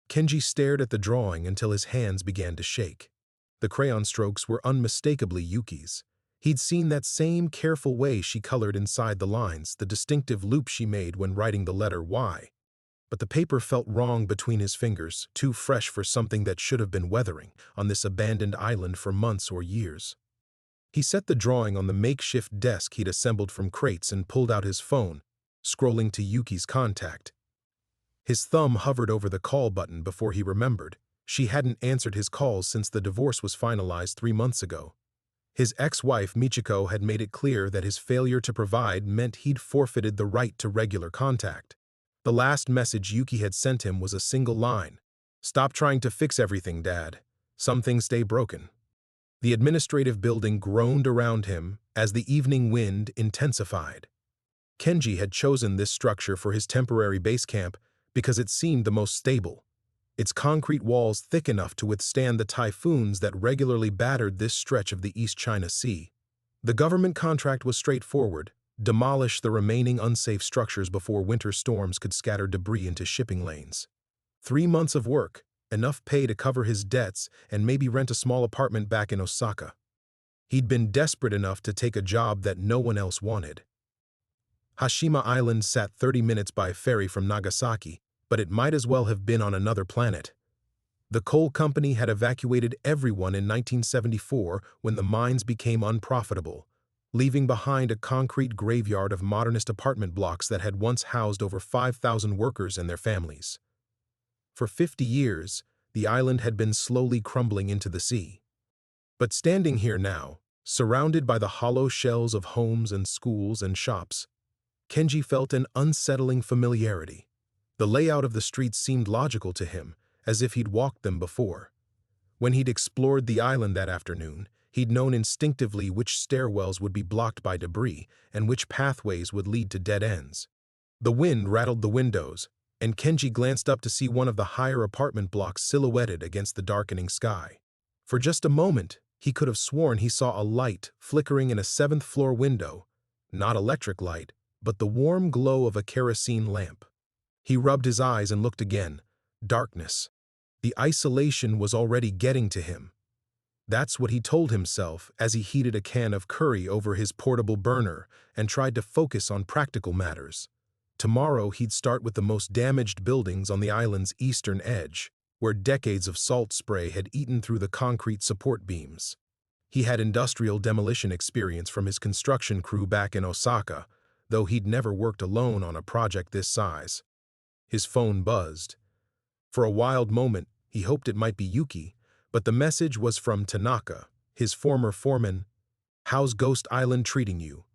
Kenji stared at the drawing until his hands began to shake. The crayon strokes were unmistakably Yuki's. He'd seen that same careful way she colored inside the lines, the distinctive loop she made when writing the letter Y. But the paper felt wrong between his fingers, too fresh for something that should have been weathering on this abandoned island for months or years. He set the drawing on the makeshift desk he'd assembled from crates and pulled out his phone, scrolling to Yuki's contact. His thumb hovered over the call button before he remembered. She hadn't answered his calls since the divorce was finalized 3 months ago. His ex-wife Michiko had made it clear that his failure to provide meant he'd forfeited the right to regular contact. The last message Yuki had sent him was a single line. "Stop trying to fix everything, Dad. Some things stay broken." The administrative building groaned around him as the evening wind intensified. Kenji had chosen this structure for his temporary base camp because it seemed the most stable, its concrete walls thick enough to withstand the typhoons that regularly battered this stretch of the East China Sea. The government contract was straightforward: demolish the remaining unsafe structures before winter storms could scatter debris into shipping lanes. 3 months of work, enough pay to cover his debts and maybe rent a small apartment back in Osaka. He'd been desperate enough to take a job that no one else wanted. Hashima Island sat 30 minutes by ferry from Nagasaki, but it might as well have been on another planet. The coal company had evacuated everyone in 1974 when the mines became unprofitable, leaving behind a concrete graveyard of modernist apartment blocks that had once housed over 5,000 workers and their families. For 50 years, the island had been slowly crumbling into the sea. But standing here now, surrounded by the hollow shells of homes and schools and shops, Kenji felt an unsettling familiarity. The layout of the streets seemed logical to him, as if he'd walked them before. When he'd explored the island that afternoon, he'd known instinctively which stairwells would be blocked by debris and which pathways would lead to dead ends. The wind rattled the windows, and Kenji glanced up to see one of the higher apartment blocks silhouetted against the darkening sky. For just a moment, he could have sworn he saw a light flickering in a 7th-floor window, not electric light, but the warm glow of a kerosene lamp. He rubbed his eyes and looked again. Darkness. The isolation was already getting to him. That's what he told himself as he heated a can of curry over his portable burner and tried to focus on practical matters. Tomorrow he'd start with the most damaged buildings on the island's eastern edge, where decades of salt spray had eaten through the concrete support beams. He had industrial demolition experience from his construction crew back in Osaka, though he'd never worked alone on a project this size. His phone buzzed. For a wild moment, he hoped it might be Yuki, but the message was from Tanaka, his former foreman. "How's Ghost Island treating you?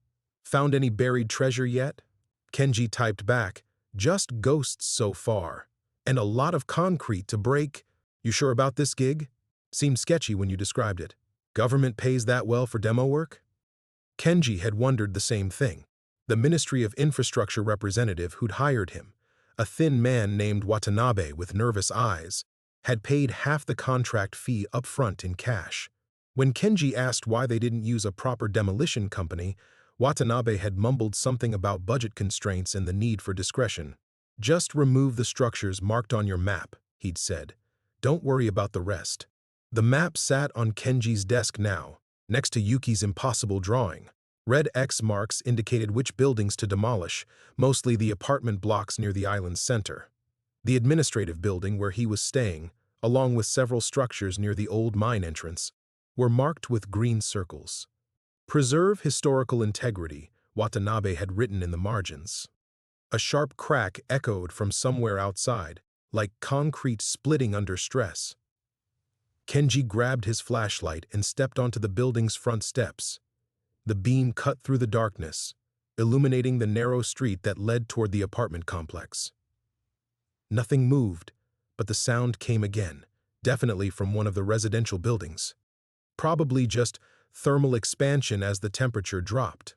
Found any buried treasure yet?" Kenji typed back, "Just ghosts so far, and a lot of concrete to break. You sure about this gig? Seemed sketchy when you described it. Government pays that well for demo work?" Kenji had wondered the same thing. The Ministry of Infrastructure representative who'd hired him, a thin man named Watanabe with nervous eyes, had paid half the contract fee up front in cash. When Kenji asked why they didn't use a proper demolition company, Watanabe had mumbled something about budget constraints and the need for discretion. "Just remove the structures marked on your map," he'd said. "Don't worry about the rest." The map sat on Kenji's desk now, next to Yuki's impossible drawing. Red X marks indicated which buildings to demolish, mostly the apartment blocks near the island's center. The administrative building where he was staying, along with several structures near the old mine entrance, were marked with green circles. "Preserve historical integrity," Watanabe had written in the margins. A sharp crack echoed from somewhere outside, like concrete splitting under stress. Kenji grabbed his flashlight and stepped onto the building's front steps. The beam cut through the darkness, illuminating the narrow street that led toward the apartment complex. Nothing moved, but the sound came again, definitely from one of the residential buildings. Probably just thermal expansion as the temperature dropped.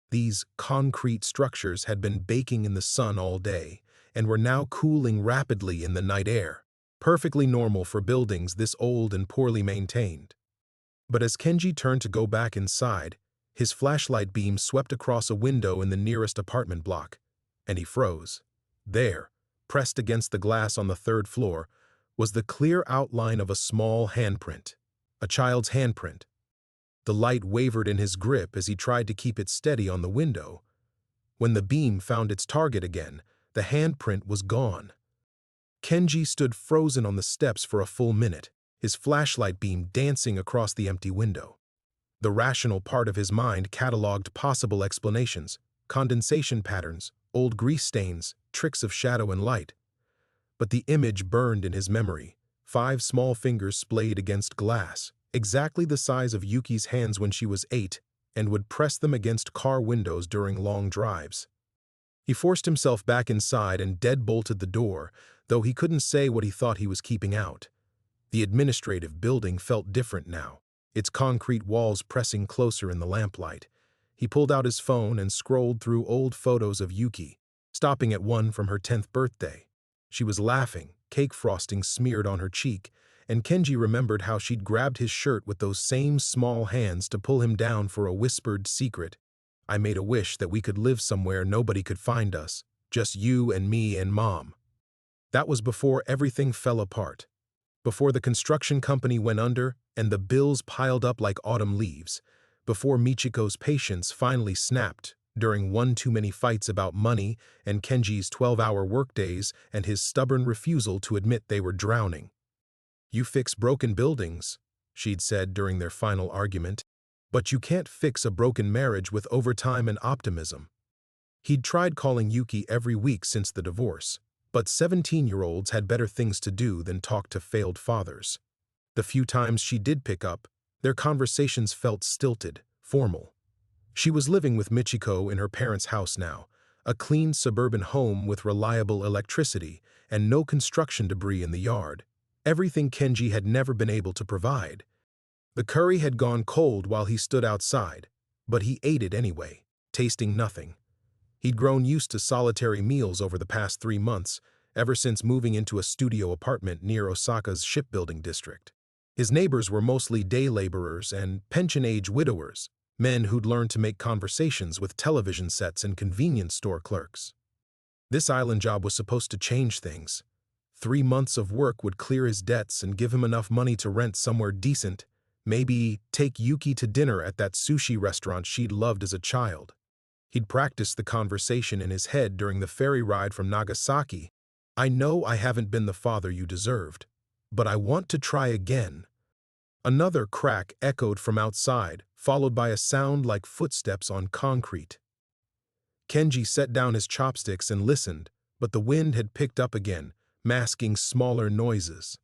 These concrete structures had been baking in the sun all day and were now cooling rapidly in the night air, perfectly normal for buildings this old and poorly maintained. But as Kenji turned to go back inside, his flashlight beam swept across a window in the nearest apartment block, and he froze. There, pressed against the glass on the 3rd floor, was the clear outline of a small handprint, a child's handprint. The light wavered in his grip as he tried to keep it steady on the window. When the beam found its target again, the handprint was gone. Kenji stood frozen on the steps for a full minute, his flashlight beam dancing across the empty window. The rational part of his mind cataloged possible explanations, condensation patterns, old grease stains, tricks of shadow and light. But the image burned in his memory, 5 small fingers splayed against glass, exactly the size of Yuki's hands when she was 8, and would press them against car windows during long drives. He forced himself back inside and deadbolted the door, though he couldn't say what he thought he was keeping out. The administrative building felt different now, its concrete walls pressing closer in the lamplight. He pulled out his phone and scrolled through old photos of Yuki, stopping at one from her 10th birthday. She was laughing, cake frosting smeared on her cheek, and Kenji remembered how she'd grabbed his shirt with those same small hands to pull him down for a whispered secret. "I made a wish that we could live somewhere nobody could find us, just you and me and Mom." That was before everything fell apart, before the construction company went under and the bills piled up like autumn leaves, before Michiko's patience finally snapped during one too many fights about money and Kenji's 12-hour workdays and his stubborn refusal to admit they were drowning. "You fix broken buildings," she'd said during their final argument, "but you can't fix a broken marriage with overtime and optimism." He'd tried calling Yuki every week since the divorce, but 17-year-olds had better things to do than talk to failed fathers. The few times she did pick up, their conversations felt stilted, formal. She was living with Michiko in her parents' house now, a clean suburban home with reliable electricity and no construction debris in the yard, everything Kenji had never been able to provide. The curry had gone cold while he stood outside, but he ate it anyway, tasting nothing. He'd grown used to solitary meals over the past 3 months, ever since moving into a studio apartment near Osaka's shipbuilding district. His neighbors were mostly day laborers and pension-age widowers, men who'd learned to make conversations with television sets and convenience store clerks. This island job was supposed to change things. 3 months of work would clear his debts and give him enough money to rent somewhere decent, maybe take Yuki to dinner at that sushi restaurant she'd loved as a child. He'd practiced the conversation in his head during the ferry ride from Nagasaki. "I know I haven't been the father you deserved, but I want to try again." Another crack echoed from outside, followed by a sound like footsteps on concrete. Kenji set down his chopsticks and listened, but the wind had picked up again, masking smaller noises.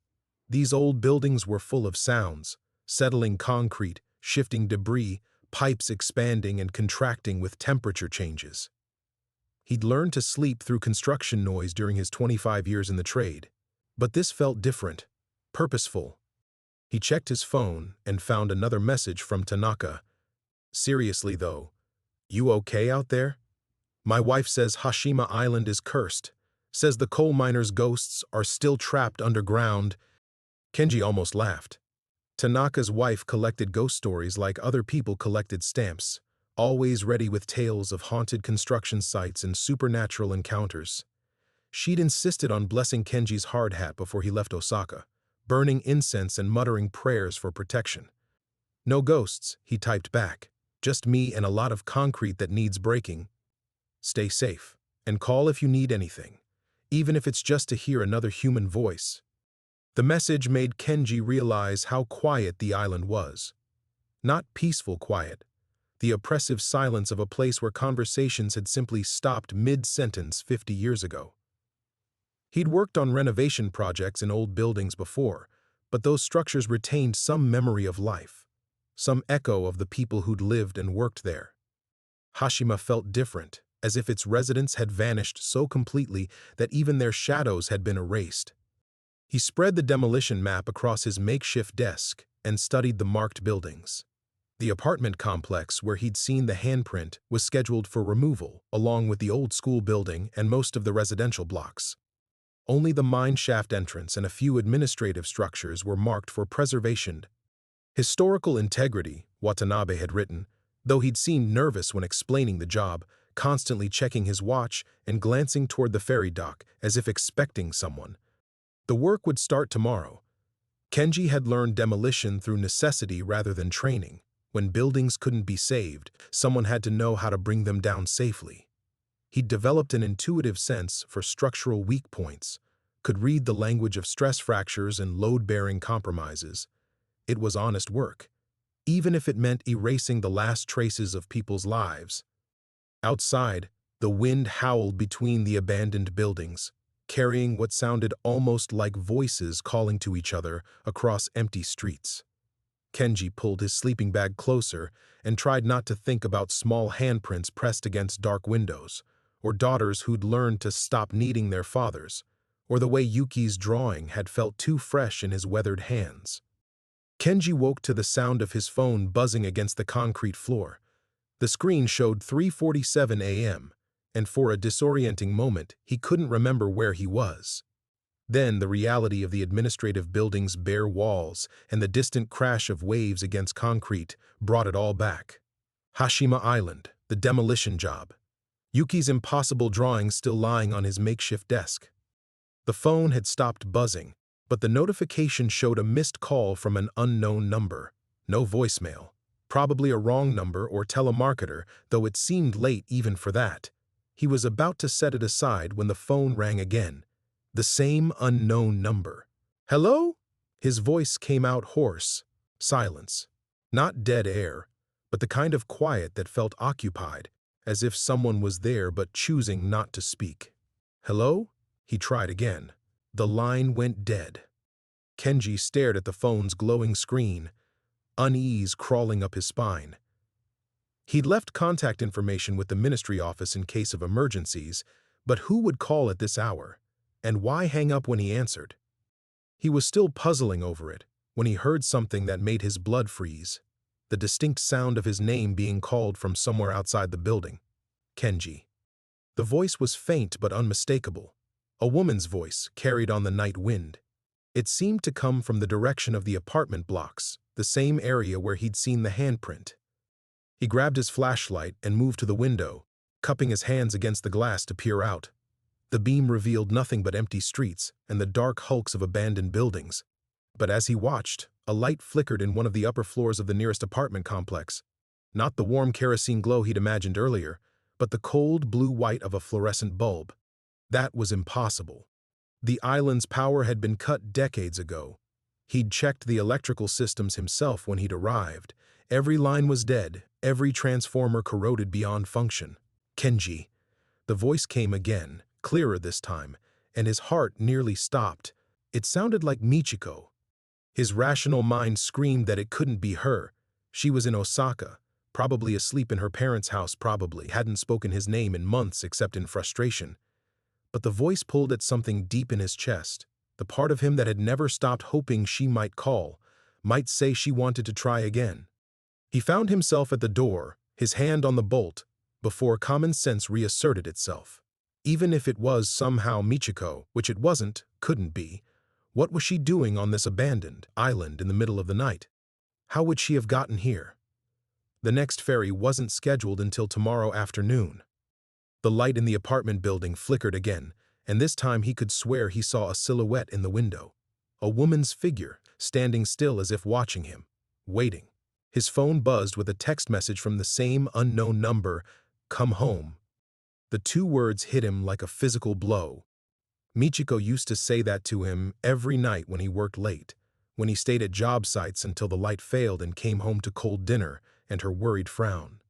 These old buildings were full of sounds, settling concrete, shifting debris, pipes expanding and contracting with temperature changes. He'd learned to sleep through construction noise during his 25 years in the trade, but this felt different, purposeful. He checked his phone and found another message from Tanaka. "Seriously though, you okay out there? My wife says Hashima Island is cursed, says the coal miners' ghosts are still trapped underground." Kenji almost laughed. Tanaka's wife collected ghost stories like other people collected stamps, always ready with tales of haunted construction sites and supernatural encounters. She'd insisted on blessing Kenji's hard hat before he left Osaka, burning incense and muttering prayers for protection. "No ghosts," he typed back, "just me and a lot of concrete that needs breaking. Stay safe, and call if you need anything, even if it's just to hear another human voice." The message made Kenji realize how quiet the island was. Not peaceful quiet, the oppressive silence of a place where conversations had simply stopped mid-sentence 50 years ago. He'd worked on renovation projects in old buildings before, but those structures retained some memory of life, some echo of the people who'd lived and worked there. Hashima felt different, as if its residents had vanished so completely that even their shadows had been erased. He spread the demolition map across his makeshift desk and studied the marked buildings. The apartment complex where he'd seen the handprint was scheduled for removal, along with the old school building and most of the residential blocks. Only the mine shaft entrance and a few administrative structures were marked for preservation. "Historical integrity," Watanabe had written, though he'd seemed nervous when explaining the job, constantly checking his watch and glancing toward the ferry dock as if expecting someone. The work would start tomorrow. Kenji had learned demolition through necessity rather than training. When buildings couldn't be saved, someone had to know how to bring them down safely. He'd developed an intuitive sense for structural weak points, could read the language of stress fractures and load-bearing compromises. It was honest work, even if it meant erasing the last traces of people's lives. Outside, the wind howled between the abandoned buildings, carrying what sounded almost like voices calling to each other across empty streets. Kenji pulled his sleeping bag closer and tried not to think about small handprints pressed against dark windows, or daughters who'd learned to stop needing their fathers, or the way Yuki's drawing had felt too fresh in his weathered hands. Kenji woke to the sound of his phone buzzing against the concrete floor. The screen showed 3:47 a.m., and for a disorienting moment, he couldn't remember where he was. Then the reality of the administrative building's bare walls and the distant crash of waves against concrete brought it all back. Hashima Island, the demolition job. Yuki's impossible drawing still lying on his makeshift desk. The phone had stopped buzzing, but the notification showed a missed call from an unknown number. No voicemail. Probably a wrong number or telemarketer, though it seemed late even for that. He was about to set it aside when the phone rang again. The same unknown number. "Hello?" His voice came out hoarse. Silence. Not dead air, but the kind of quiet that felt occupied, as if someone was there but choosing not to speak. "Hello?" He tried again. The line went dead. Kenji stared at the phone's glowing screen, unease crawling up his spine. He'd left contact information with the ministry office in case of emergencies, but who would call at this hour? And why hang up when he answered? He was still puzzling over it when he heard something that made his blood freeze. The distinct sound of his name being called from somewhere outside the building. Kenji. The voice was faint but unmistakable. A woman's voice carried on the night wind. It seemed to come from the direction of the apartment blocks, the same area where he'd seen the handprint. He grabbed his flashlight and moved to the window, cupping his hands against the glass to peer out. The beam revealed nothing but empty streets and the dark hulks of abandoned buildings. But as he watched, a light flickered in one of the upper floors of the nearest apartment complex. Not the warm kerosene glow he'd imagined earlier, but the cold blue-white of a fluorescent bulb. That was impossible. The island's power had been cut decades ago. He'd checked the electrical systems himself when he'd arrived. Every line was dead, every transformer corroded beyond function. Kenji. The voice came again, clearer this time, and his heart nearly stopped. It sounded like Michiko. His rational mind screamed that it couldn't be her. She was in Osaka, probably asleep in her parents' house, probably hadn't spoken his name in months except in frustration. But the voice pulled at something deep in his chest, the part of him that had never stopped hoping she might call, might say she wanted to try again. He found himself at the door, his hand on the bolt, before common sense reasserted itself. Even if it was somehow Michiko, which it wasn't, couldn't be, what was she doing on this abandoned island in the middle of the night? How would she have gotten here? The next ferry wasn't scheduled until tomorrow afternoon. The light in the apartment building flickered again, and this time he could swear he saw a silhouette in the window. A woman's figure, standing still as if watching him, waiting. His phone buzzed with a text message from the same unknown number, "Come home." The two words hit him like a physical blow. Michiko used to say that to him every night when he worked late, when he stayed at job sites until the light failed and came home to cold dinner and her worried frown.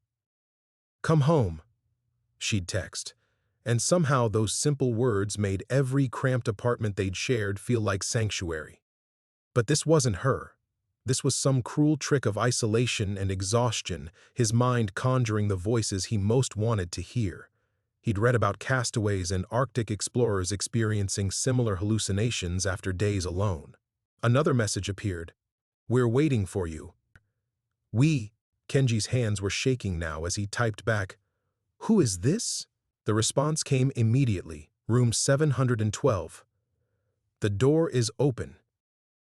"Come home," she'd text, and somehow those simple words made every cramped apartment they'd shared feel like sanctuary. But this wasn't her. This was some cruel trick of isolation and exhaustion, his mind conjuring the voices he most wanted to hear. He'd read about castaways and Arctic explorers experiencing similar hallucinations after days alone. Another message appeared. "We're waiting for you." Kenji's hands were shaking now as he typed back, "Who is this?" The response came immediately, room 712. "The door is open."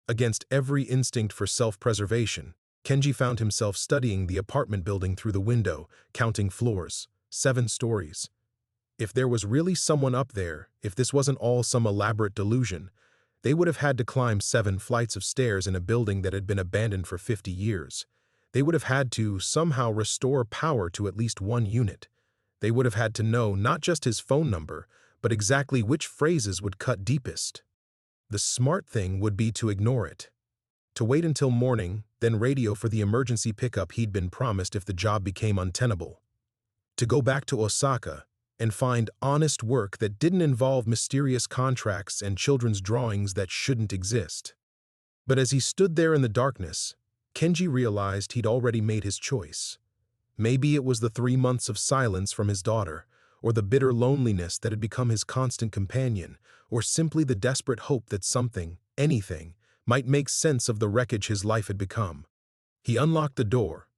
Against every instinct for self-preservation, Kenji found himself studying the apartment building through the window, counting floors, 7 stories. If there was really someone up there, if this wasn't all some elaborate delusion, They would have had to climb 7 flights of stairs in a building that had been abandoned for 50 years. They would have had to somehow restore power to at least one unit. They would have had to know not just his phone number, but exactly which phrases would cut deepest. The smart thing would be to ignore it. To wait until morning, then radio for the emergency pickup he'd been promised if the job became untenable. To go back to Osaka and find honest work that didn't involve mysterious contracts and children's drawings that shouldn't exist. But as he stood there in the darkness, Kenji realized he'd already made his choice. Maybe it was the 3 months of silence from his daughter, or the bitter loneliness that had become his constant companion, or simply the desperate hope that something, anything, might make sense of the wreckage his life had become. He unlocked the door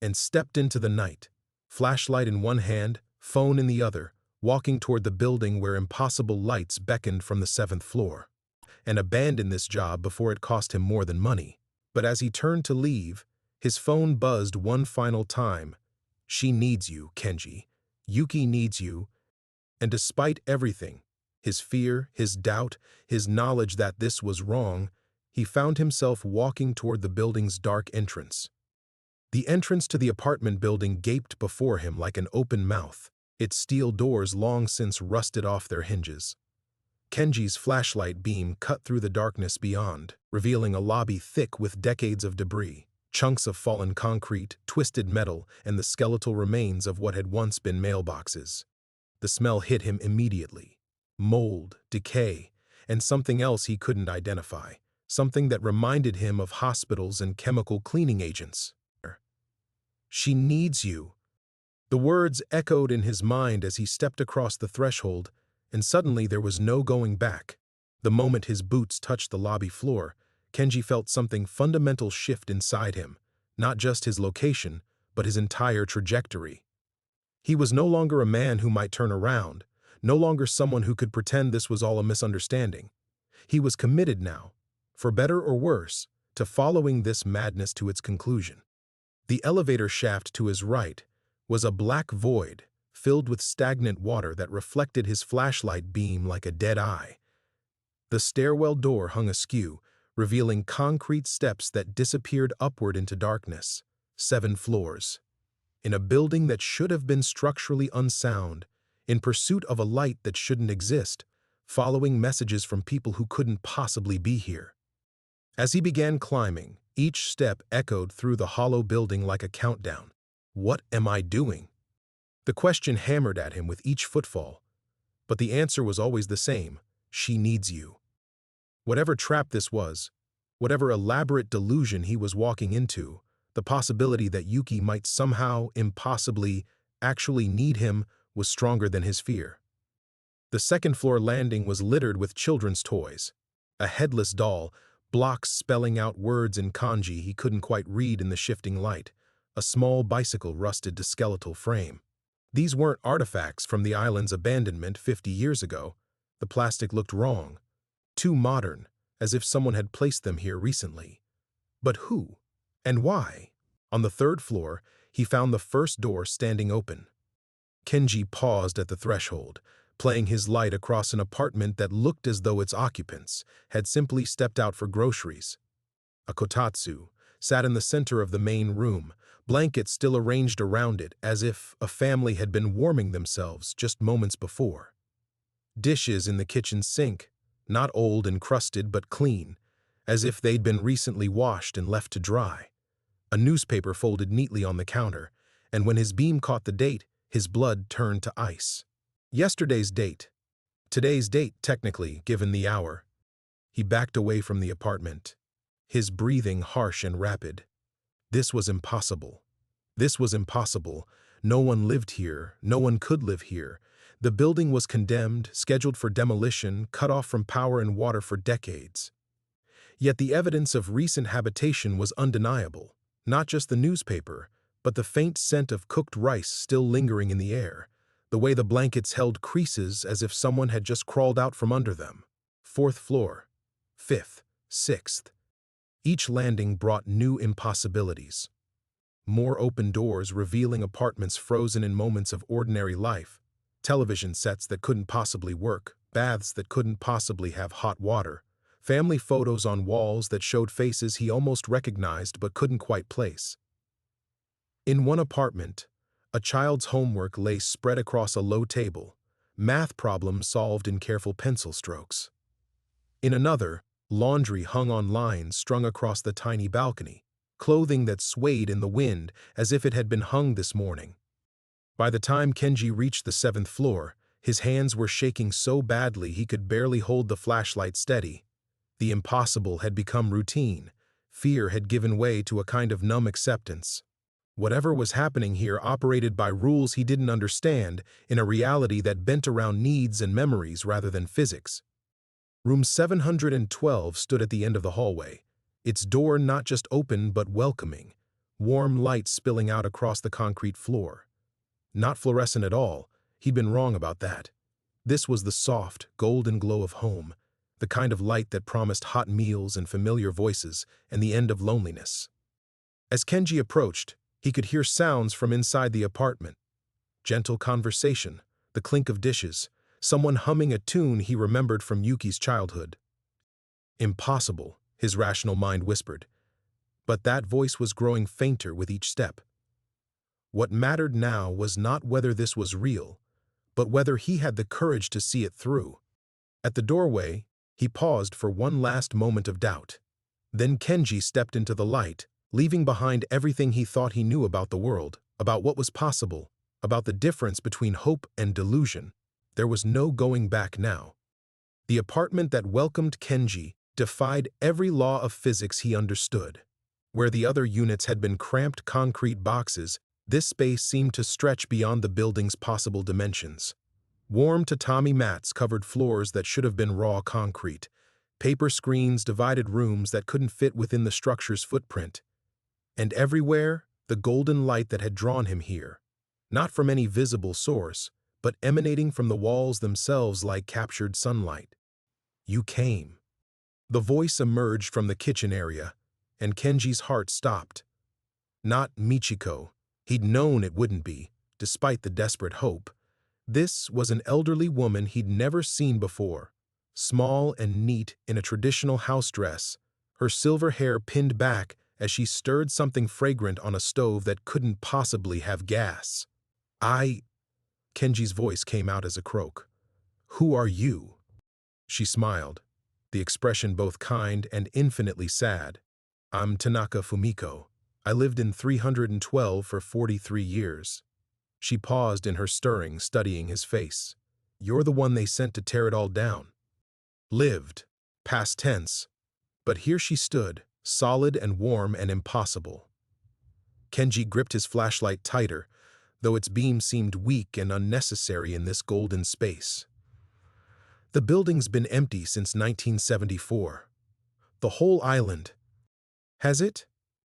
and stepped into the night, flashlight in one hand, phone in the other, walking toward the building where impossible lights beckoned from the 7th floor, and abandoned this job before it cost him more than money. But as he turned to leave, his phone buzzed one final time. "She needs you, Kenji. Yuki needs you." And despite everything, his fear, his doubt, his knowledge that this was wrong, he found himself walking toward the building's dark entrance. The entrance to the apartment building gaped before him like an open mouth, its steel doors long since rusted off their hinges. Kenji's flashlight beam cut through the darkness beyond, revealing a lobby thick with decades of debris, chunks of fallen concrete, twisted metal, and the skeletal remains of what had once been mailboxes. The smell hit him immediately. Mold, decay, and something else he couldn't identify. Something that reminded him of hospitals and chemical cleaning agents. "She needs you." The words echoed in his mind as he stepped across the threshold, and suddenly there was no going back. The moment his boots touched the lobby floor, Kenji felt something fundamental shift inside him, not just his location, but his entire trajectory. He was no longer a man who might turn around, no longer someone who could pretend this was all a misunderstanding. He was committed now, for better or worse, to following this madness to its conclusion. The elevator shaft to his right was a black void, filled with stagnant water that reflected his flashlight beam like a dead eye. The stairwell door hung askew, revealing concrete steps that disappeared upward into darkness. 7 floors. In a building that should have been structurally unsound, in pursuit of a light that shouldn't exist, following messages from people who couldn't possibly be here. As he began climbing, each step echoed through the hollow building like a countdown. What am I doing? The question hammered at him with each footfall, but the answer was always the same: she needs you. Whatever trap this was, whatever elaborate delusion he was walking into, the possibility that Yuki might somehow, impossibly, actually need him was stronger than his fear. The 2nd floor landing was littered with children's toys. A headless doll, blocks spelling out words in kanji he couldn't quite read in the shifting light, a small bicycle rusted to skeletal frame. These weren't artifacts from the island's abandonment 50 years ago. The plastic looked wrong, too modern, as if someone had placed them here recently. But who? And why? On the 3rd floor, he found the first door standing open. Kenji paused at the threshold, playing his light across an apartment that looked as though its occupants had simply stepped out for groceries. A kotatsu sat in the center of the main room, blankets still arranged around it as if a family had been warming themselves just moments before. Dishes in the kitchen sink, not old and crusted but clean, as if they'd been recently washed and left to dry. A newspaper folded neatly on the counter, and when his beam caught the date, his blood turned to ice. Yesterday's date. Today's date, technically, given the hour. He backed away from the apartment, his breathing harsh and rapid. This was impossible. This was impossible. No one lived here. No one could live here. The building was condemned, scheduled for demolition, cut off from power and water for decades. Yet the evidence of recent habitation was undeniable. Not just the newspaper, but the faint scent of cooked rice still lingering in the air, the way the blankets held creases as if someone had just crawled out from under them. 4th floor, 5th, 6th. Each landing brought new impossibilities. More open doors revealing apartments frozen in moments of ordinary life, television sets that couldn't possibly work, baths that couldn't possibly have hot water, family photos on walls that showed faces he almost recognized but couldn't quite place. In one apartment, a child's homework lay spread across a low table, math problems solved in careful pencil strokes. In another, laundry hung on lines strung across the tiny balcony, clothing that swayed in the wind as if it had been hung this morning. By the time Kenji reached the 7th floor, his hands were shaking so badly he could barely hold the flashlight steady. The impossible had become routine. Fear had given way to a kind of numb acceptance. Whatever was happening here operated by rules he didn't understand, in a reality that bent around needs and memories rather than physics. Room 712 stood at the end of the hallway, its door not just open but welcoming, warm light spilling out across the concrete floor. Not fluorescent at all, he'd been wrong about that. This was the soft, golden glow of home, the kind of light that promised hot meals and familiar voices and the end of loneliness. As Kenji approached, he could hear sounds from inside the apartment. Gentle conversation, the clink of dishes, someone humming a tune he remembered from Yuki's childhood. Impossible, his rational mind whispered. But that voice was growing fainter with each step. What mattered now was not whether this was real, but whether he had the courage to see it through. At the doorway, he paused for one last moment of doubt. Then Kenji stepped into the light, leaving behind everything he thought he knew about the world, about what was possible, about the difference between hope and delusion. There was no going back now. The apartment that welcomed Kenji defied every law of physics he understood. Where the other units had been cramped concrete boxes, this space seemed to stretch beyond the building's possible dimensions. Warm tatami mats covered floors that should have been raw concrete. Paper screens divided rooms that couldn't fit within the structure's footprint. And everywhere, the golden light that had drawn him here. Not from any visible source, but emanating from the walls themselves like captured sunlight. You came. The voice emerged from the kitchen area, and Kenji's heart stopped. Not Michiko. He'd known it wouldn't be, despite the desperate hope. This was an elderly woman he'd never seen before, small and neat in a traditional house dress, her silver hair pinned back as she stirred something fragrant on a stove that couldn't possibly have gas. Kenji's voice came out as a croak. Who are you? She smiled, the expression both kind and infinitely sad. I'm Tanaka Fumiko. I lived in 312 for 43 years. She paused in her stirring, studying his face. You're the one they sent to tear it all down. Lived, past tense. But here she stood, solid and warm and impossible. Kenji gripped his flashlight tighter, though its beam seemed weak and unnecessary in this golden space. The building's been empty since 1974. The whole island. Has it?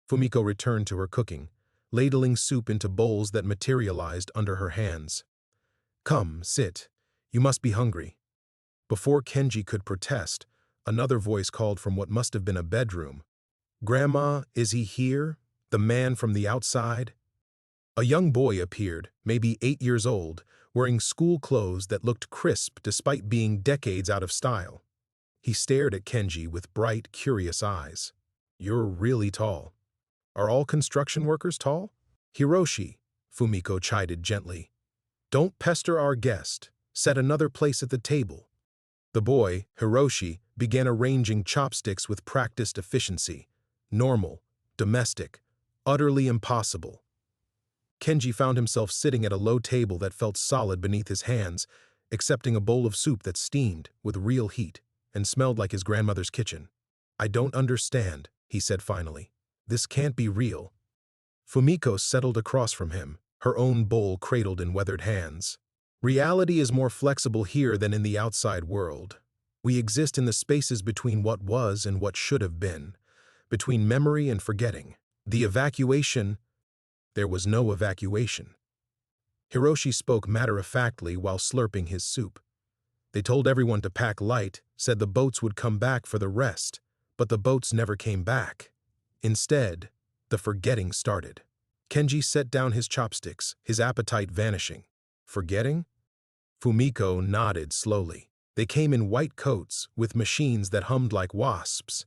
Fumiko returned to her cooking, ladling soup into bowls that materialized under her hands. Come, sit. You must be hungry. Before Kenji could protest, another voice called from what must have been a bedroom. Grandma, is he here? The man from the outside? A young boy appeared, maybe 8 years old, wearing school clothes that looked crisp despite being decades out of style. He stared at Kenji with bright, curious eyes. You're really tall. Are all construction workers tall? Hiroshi, Fumiko chided gently. Don't pester our guest. Set another place at the table. The boy, Hiroshi, began arranging chopsticks with practiced efficiency. Normal, domestic, utterly impossible. Kenji found himself sitting at a low table that felt solid beneath his hands, accepting a bowl of soup that steamed with real heat and smelled like his grandmother's kitchen. I don't understand, he said finally. This can't be real. Fumiko settled across from him, her own bowl cradled in weathered hands. Reality is more flexible here than in the outside world. We exist in the spaces between what was and what should have been, between memory and forgetting. The evacuation. There was no evacuation. Hiroshi spoke matter-of-factly while slurping his soup. They told everyone to pack light, said the boats would come back for the rest, but the boats never came back. Instead, the forgetting started. Kenji set down his chopsticks, his appetite vanishing. Forgetting? Fumiko nodded slowly. They came in white coats with machines that hummed like wasps.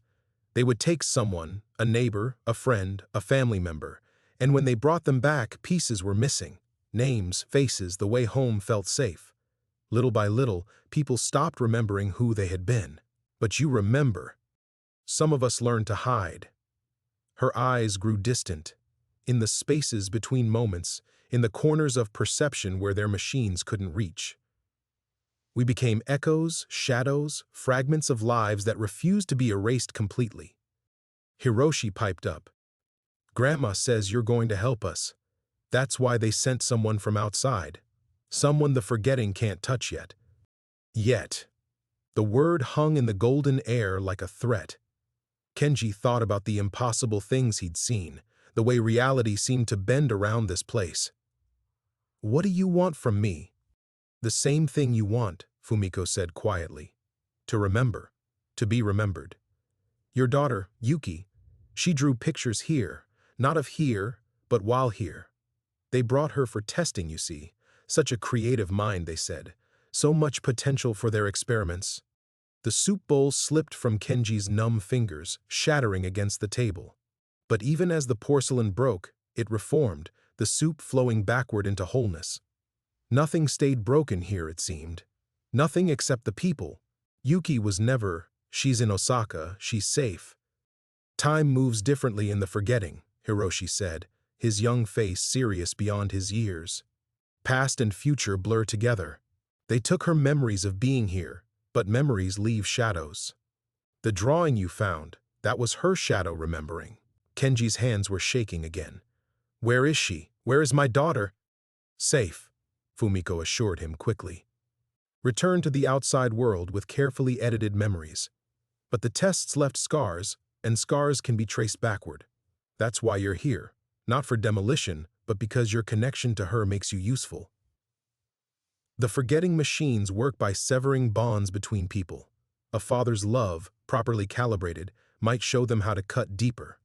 They would take someone, a neighbor, a friend, a family member, and when they brought them back, pieces were missing. Names, faces, the way home felt safe. Little by little, people stopped remembering who they had been. But you remember. Some of us learned to hide. Her eyes grew distant, in the spaces between moments, in the corners of perception where their machines couldn't reach. We became echoes, shadows, fragments of lives that refused to be erased completely. Hiroshi piped up. Grandma says you're going to help us. That's why they sent someone from outside. Someone the forgetting can't touch yet. Yet. The word hung in the golden air like a threat. Kenji thought about the impossible things he'd seen, the way reality seemed to bend around this place. What do you want from me? The same thing you want, Fumiko said quietly. To remember. To be remembered. Your daughter, Yuki, she drew pictures here, not of here, but while here. They brought her for testing, you see. Such a creative mind, they said. So much potential for their experiments. The soup bowl slipped from Kenji's numb fingers, shattering against the table. But even as the porcelain broke, it reformed, the soup flowing backward into wholeness. Nothing stayed broken here, it seemed. Nothing except the people. Yuki was never, she's in Osaka, she's safe. Time moves differently in the forgetting, Hiroshi said, his young face serious beyond his years. Past and future blur together. They took her memories of being here, but memories leave shadows. The drawing you found, that was her shadow remembering. Kenji's hands were shaking again. Where is she? Where is my daughter? Safe, Fumiko assured him quickly. Return to the outside world with carefully edited memories. But the tests left scars, and scars can be traced backward. That's why you're here, not for demolition, but because your connection to her makes you useful. The forgetting machines work by severing bonds between people. A father's love, properly calibrated, might show them how to cut deeper.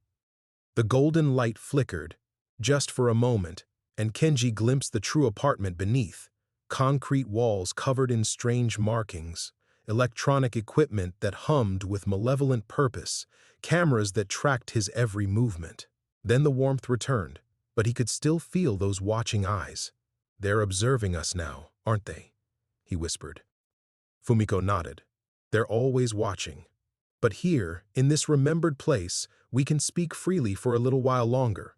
The golden light flickered, just for a moment, and Kenji glimpsed the true apartment beneath. Concrete walls covered in strange markings, electronic equipment that hummed with malevolent purpose, cameras that tracked his every movement. Then the warmth returned, but he could still feel those watching eyes. They're observing us now, aren't they? He whispered. Fumiko nodded. They're always watching. But here, in this remembered place, we can speak freely for a little while longer.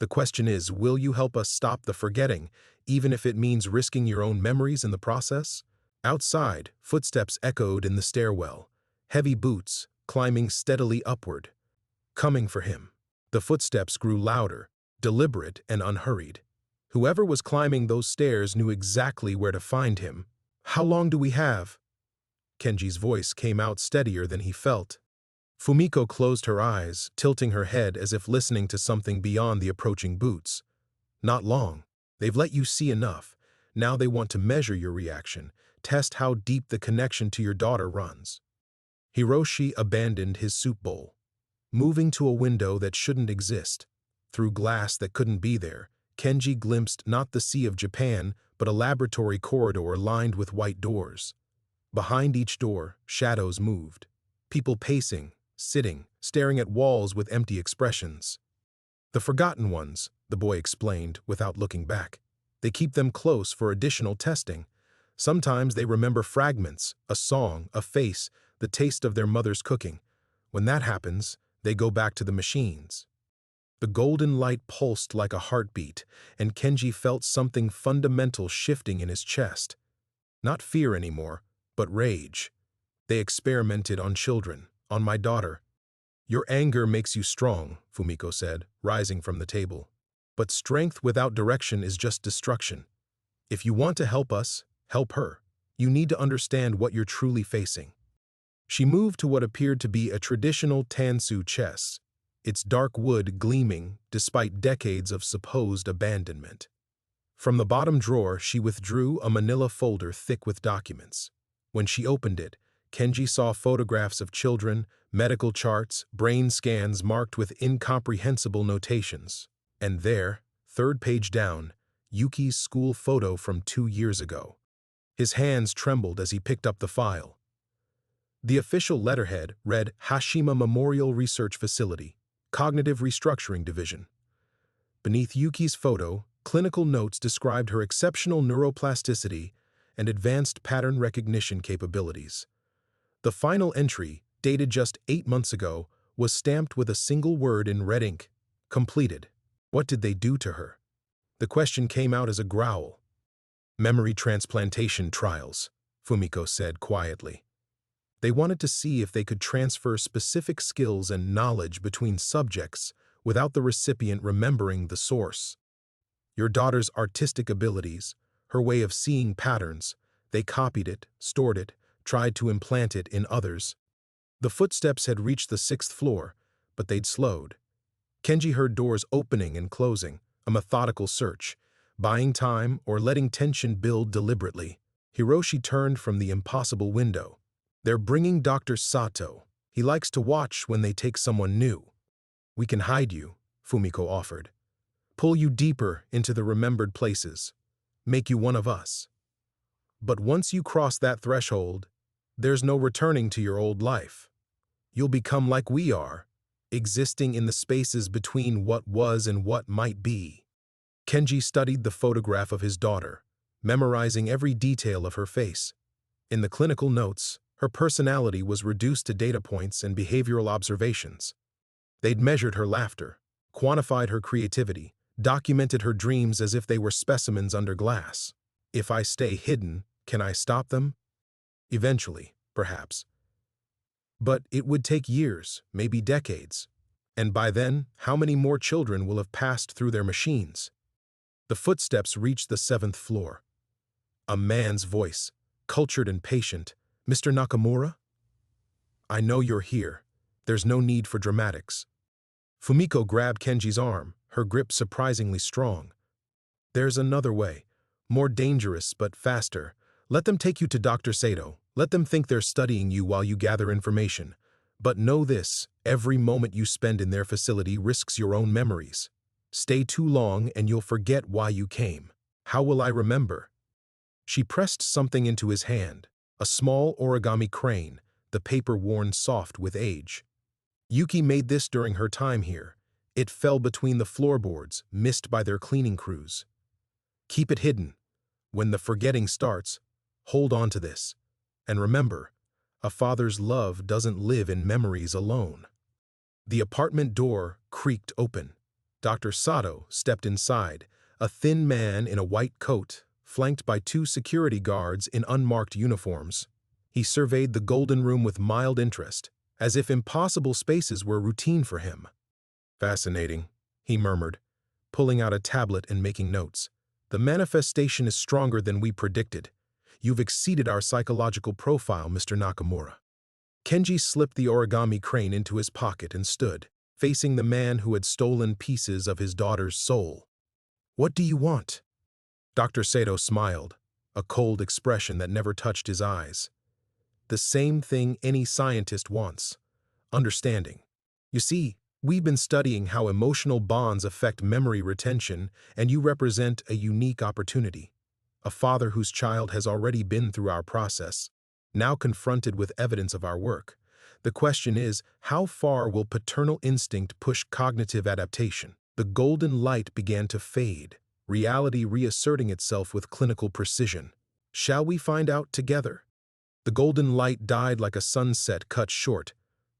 The question is, will you help us stop the forgetting, even if it means risking your own memories in the process? Outside, footsteps echoed in the stairwell. Heavy boots, climbing steadily upward. Coming for him. The footsteps grew louder, deliberate and unhurried. Whoever was climbing those stairs knew exactly where to find him. How long do we have? Kenji's voice came out steadier than he felt. Fumiko closed her eyes, tilting her head as if listening to something beyond the approaching boots. Not long. They've let you see enough. Now they want to measure your reaction, test how deep the connection to your daughter runs. Hiroshi abandoned his soup bowl. Moving to a window that shouldn't exist. Through glass that couldn't be there, Kenji glimpsed not the Sea of Japan, but a laboratory corridor lined with white doors. Behind each door, shadows moved. People pacing, sitting, staring at walls with empty expressions. The forgotten ones, the boy explained without looking back. They keep them close for additional testing. Sometimes they remember fragments, a song, a face, the taste of their mother's cooking. When that happens, they go back to the machines. The golden light pulsed like a heartbeat, and Kenji felt something fundamental shifting in his chest. Not fear anymore, but rage. They experimented on children, on my daughter. Your anger makes you strong, Fumiko said, rising from the table. But strength without direction is just destruction. If you want to help us, help her. You need to understand what you're truly facing. She moved to what appeared to be a traditional tansu chest, its dark wood gleaming despite decades of supposed abandonment. From the bottom drawer, she withdrew a manila folder thick with documents. When she opened it, Kenji saw photographs of children, medical charts, brain scans marked with incomprehensible notations. And there, third page down, Yuki's school photo from 2 years ago. His hands trembled as he picked up the file. The official letterhead read Hashima Memorial Research Facility, Cognitive Restructuring Division. Beneath Yuki's photo, clinical notes described her exceptional neuroplasticity and advanced pattern recognition capabilities. The final entry, dated just 8 months ago, was stamped with a single word in red ink: completed. What did they do to her? The question came out as a growl. Memory transplantation trials, Fumiko said quietly. They wanted to see if they could transfer specific skills and knowledge between subjects without the recipient remembering the source. Your daughter's artistic abilities, her way of seeing patterns, they copied it, stored it, tried to implant it in others. The footsteps had reached the 6th floor, but they'd slowed. Kenji heard doors opening and closing, a methodical search, buying time or letting tension build deliberately. Hiroshi turned from the impossible window. They're bringing Dr. Sato. He likes to watch when they take someone new. We can hide you, Fumiko offered. Pull you deeper into the remembered places. Make you one of us. But once you cross that threshold, there's no returning to your old life. You'll become like we are, existing in the spaces between what was and what might be. Kenji studied the photograph of his daughter, memorizing every detail of her face. In the clinical notes, her personality was reduced to data points and behavioral observations. They'd measured her laughter, quantified her creativity, documented her dreams as if they were specimens under glass. If I stay hidden, can I stop them? Eventually, perhaps. But it would take years, maybe decades. And by then, how many more children will have passed through their machines? The footsteps reached the 7th floor. A man's voice, cultured and patient. Mr. Nakamura? I know you're here. There's no need for dramatics. Fumiko grabbed Kenji's arm, her grip surprisingly strong. There's another way, more dangerous but faster. Let them take you to Dr. Sato. Let them think they're studying you while you gather information. But know this, every moment you spend in their facility risks your own memories. Stay too long and you'll forget why you came. How will I remember? She pressed something into his hand, a small origami crane, the paper worn soft with age. Yuki made this during her time here. It fell between the floorboards, missed by their cleaning crews. Keep it hidden. When the forgetting starts, hold on to this. And remember, a father's love doesn't live in memories alone. The apartment door creaked open. Dr. Sato stepped inside, a thin man in a white coat, flanked by 2 security guards in unmarked uniforms. He surveyed the golden room with mild interest, as if impossible spaces were routine for him. Fascinating, he murmured, pulling out a tablet and making notes. The manifestation is stronger than we predicted. You've exceeded our psychological profile, Mr. Nakamura. Kenji slipped the origami crane into his pocket and stood, facing the man who had stolen pieces of his daughter's soul. What do you want? Dr. Sato smiled, a cold expression that never touched his eyes. The same thing any scientist wants: understanding. You see, we've been studying how emotional bonds affect memory retention, and you represent a unique opportunity. A father whose child has already been through our process, now confronted with evidence of our work. The question is, how far will paternal instinct push cognitive adaptation? The golden light began to fade, reality reasserting itself with clinical precision. Shall we find out together? The golden light died like a sunset cut short,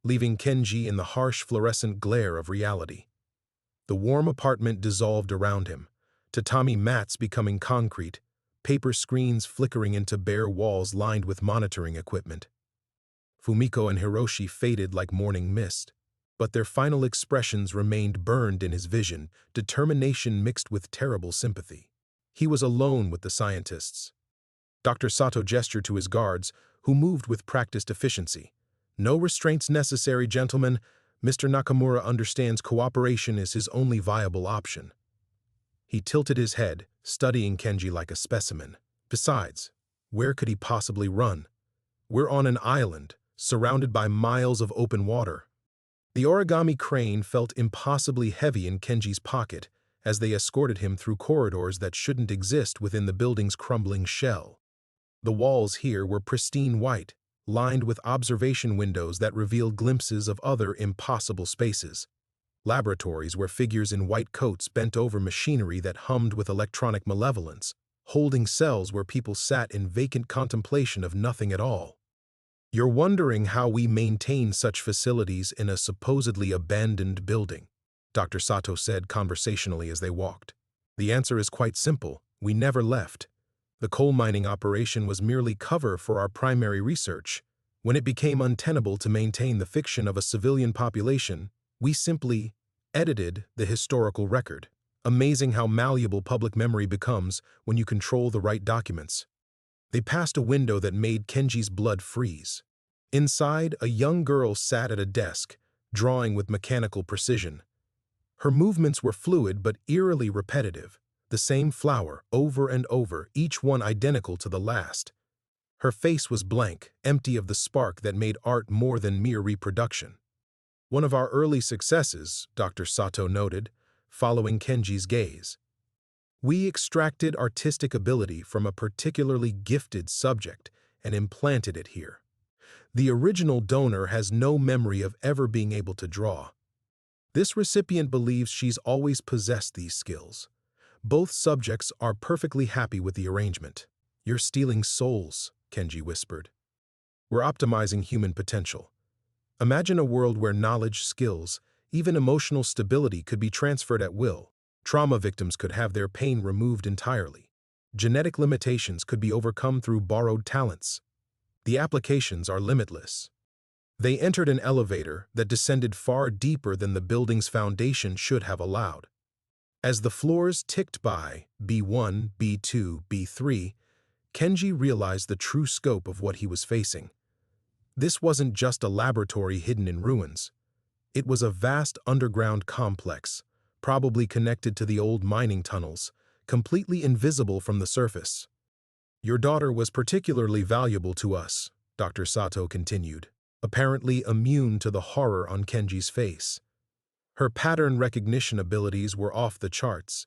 leaving Kenji in the harsh fluorescent glare of reality. The warm apartment dissolved around him, tatami mats becoming concrete, paper screens flickering into bare walls lined with monitoring equipment. Fumiko and Hiroshi faded like morning mist, but their final expressions remained burned in his vision, determination mixed with terrible sympathy. He was alone with the scientists. Dr. Sato gestured to his guards, who moved with practiced efficiency. No restraints necessary, gentlemen. Mr. Nakamura understands cooperation is his only viable option. He tilted his head, studying Kenji like a specimen. Besides, where could he possibly run? We're on an island, surrounded by miles of open water. The origami crane felt impossibly heavy in Kenji's pocket as they escorted him through corridors that shouldn't exist within the building's crumbling shell. The walls here were pristine white, lined with observation windows that revealed glimpses of other impossible spaces. Laboratories where figures in white coats bent over machinery that hummed with electronic malevolence, holding cells where people sat in vacant contemplation of nothing at all. You're wondering how we maintain such facilities in a supposedly abandoned building, Dr. Sato said conversationally as they walked. The answer is quite simple. We never left. The coal mining operation was merely cover for our primary research. When it became untenable to maintain the fiction of a civilian population, we simply edited the historical record. Amazing how malleable public memory becomes when you control the right documents. They passed a window that made Kenji's blood freeze. Inside, a young girl sat at a desk, drawing with mechanical precision. Her movements were fluid but eerily repetitive, the same flower over and over, each one identical to the last. Her face was blank, empty of the spark that made art more than mere reproduction. One of our early successes, Dr. Sato noted, following Kenji's gaze. We extracted artistic ability from a particularly gifted subject and implanted it here. The original donor has no memory of ever being able to draw. This recipient believes she's always possessed these skills. Both subjects are perfectly happy with the arrangement. You're stealing souls, Kenji whispered. We're optimizing human potential. Imagine a world where knowledge, skills, even emotional stability could be transferred at will. Trauma victims could have their pain removed entirely. Genetic limitations could be overcome through borrowed talents. The applications are limitless. They entered an elevator that descended far deeper than the building's foundation should have allowed. As the floors ticked by, B1, B2, B3, Kenji realized the true scope of what he was facing. This wasn't just a laboratory hidden in ruins. It was a vast underground complex, probably connected to the old mining tunnels, completely invisible from the surface. Your daughter was particularly valuable to us, Dr. Sato continued, apparently immune to the horror on Kenji's face. Her pattern recognition abilities were off the charts.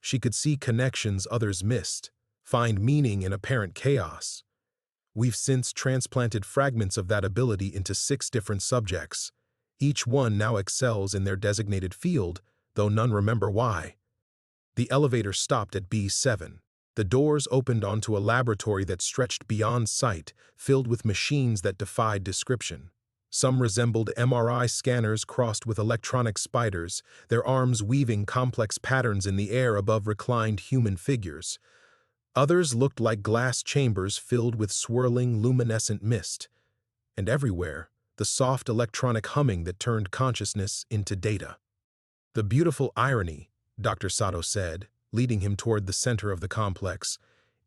She could see connections others missed, find meaning in apparent chaos. We've since transplanted fragments of that ability into 6 different subjects. Each one now excels in their designated field, though none remember why. The elevator stopped at B7. The doors opened onto a laboratory that stretched beyond sight, filled with machines that defied description. Some resembled MRI scanners crossed with electronic spiders, their arms weaving complex patterns in the air above reclined human figures. Others looked like glass chambers filled with swirling, luminescent mist. And everywhere, the soft electronic humming that turned consciousness into data. The beautiful irony, Dr. Sato said, leading him toward the center of the complex,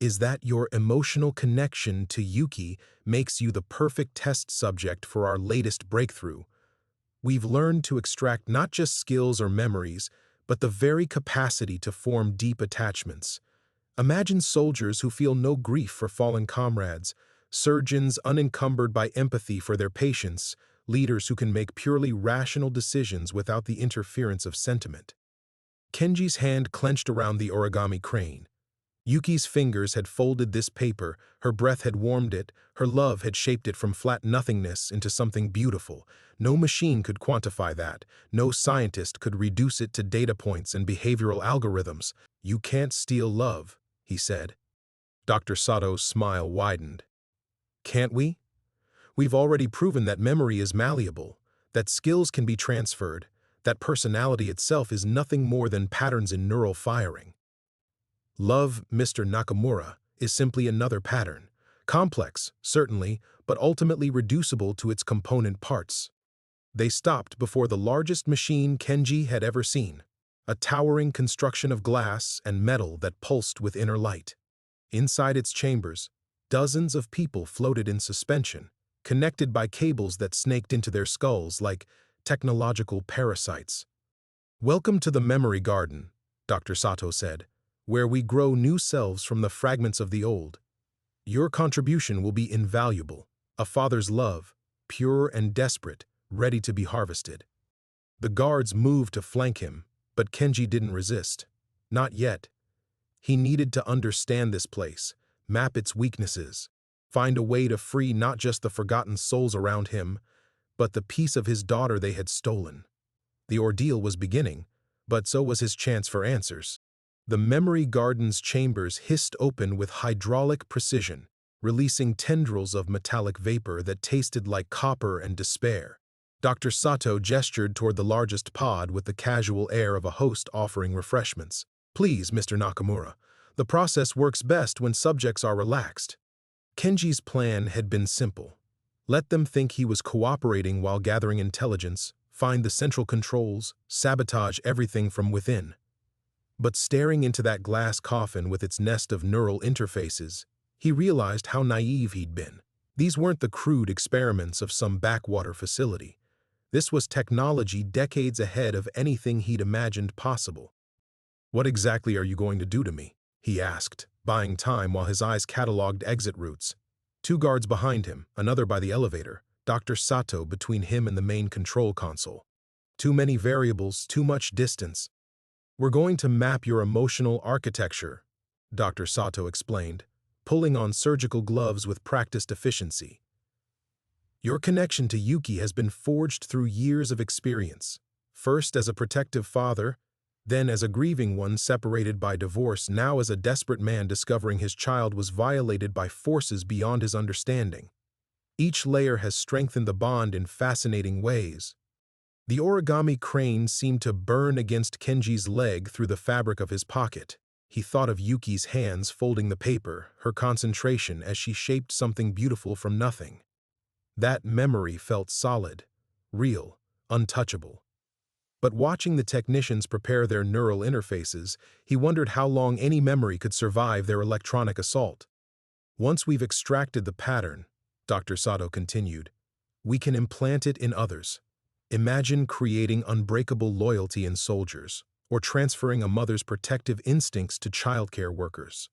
is that your emotional connection to Yuki makes you the perfect test subject for our latest breakthrough. We've learned to extract not just skills or memories, but the very capacity to form deep attachments. Imagine soldiers who feel no grief for fallen comrades, surgeons unencumbered by empathy for their patients, leaders who can make purely rational decisions without the interference of sentiment. Kenji's hand clenched around the origami crane. Yuki's fingers had folded this paper, her breath had warmed it, her love had shaped it from flat nothingness into something beautiful. No machine could quantify that. No scientist could reduce it to data points and behavioral algorithms. You can't steal love, he said. Dr. Sato's smile widened. Can't we? We've already proven that memory is malleable, that skills can be transferred, that personality itself is nothing more than patterns in neural firing. Love, Mr. Nakamura, is simply another pattern. Complex, certainly, but ultimately reducible to its component parts. They stopped before the largest machine Kenji had ever seen, a towering construction of glass and metal that pulsed with inner light. Inside its chambers, dozens of people floated in suspension, connected by cables that snaked into their skulls like technological parasites. Welcome to the memory garden, Dr. Sato said, where we grow new selves from the fragments of the old. Your contribution will be invaluable, a father's love, pure and desperate, ready to be harvested. The guards moved to flank him, but Kenji didn't resist. Not yet. He needed to understand this place, map its weaknesses, find a way to free not just the forgotten souls around him, but the piece of his daughter they had stolen. The ordeal was beginning, but so was his chance for answers. The memory garden's chambers hissed open with hydraulic precision, releasing tendrils of metallic vapor that tasted like copper and despair. Dr. Sato gestured toward the largest pod with the casual air of a host offering refreshments. "Please, Mr. Nakamura, the process works best when subjects are relaxed." Kenji's plan had been simple. Let them think he was cooperating while gathering intelligence, find the central controls, sabotage everything from within. But staring into that glass coffin with its nest of neural interfaces, he realized how naive he'd been. These weren't the crude experiments of some backwater facility. This was technology decades ahead of anything he'd imagined possible. "What exactly are you going to do to me?" he asked, buying time while his eyes cataloged exit routes. 2 guards behind him, another by the elevator, Dr. Sato between him and the main control console. "Too many variables, too much distance. We're going to map your emotional architecture," Dr. Sato explained, pulling on surgical gloves with practiced efficiency. "Your connection to Yuki has been forged through years of experience, first as a protective father, then as a grieving one separated by divorce, now as a desperate man discovering his child was violated by forces beyond his understanding. Each layer has strengthened the bond in fascinating ways." The origami crane seemed to burn against Kenji's leg through the fabric of his pocket. He thought of Yuki's hands folding the paper, her concentration as she shaped something beautiful from nothing. That memory felt solid, real, untouchable. But watching the technicians prepare their neural interfaces, he wondered how long any memory could survive their electronic assault. "Once we've extracted the pattern," Dr. Sato continued, "we can implant it in others. Imagine creating unbreakable loyalty in soldiers, or transferring a mother's protective instincts to childcare workers.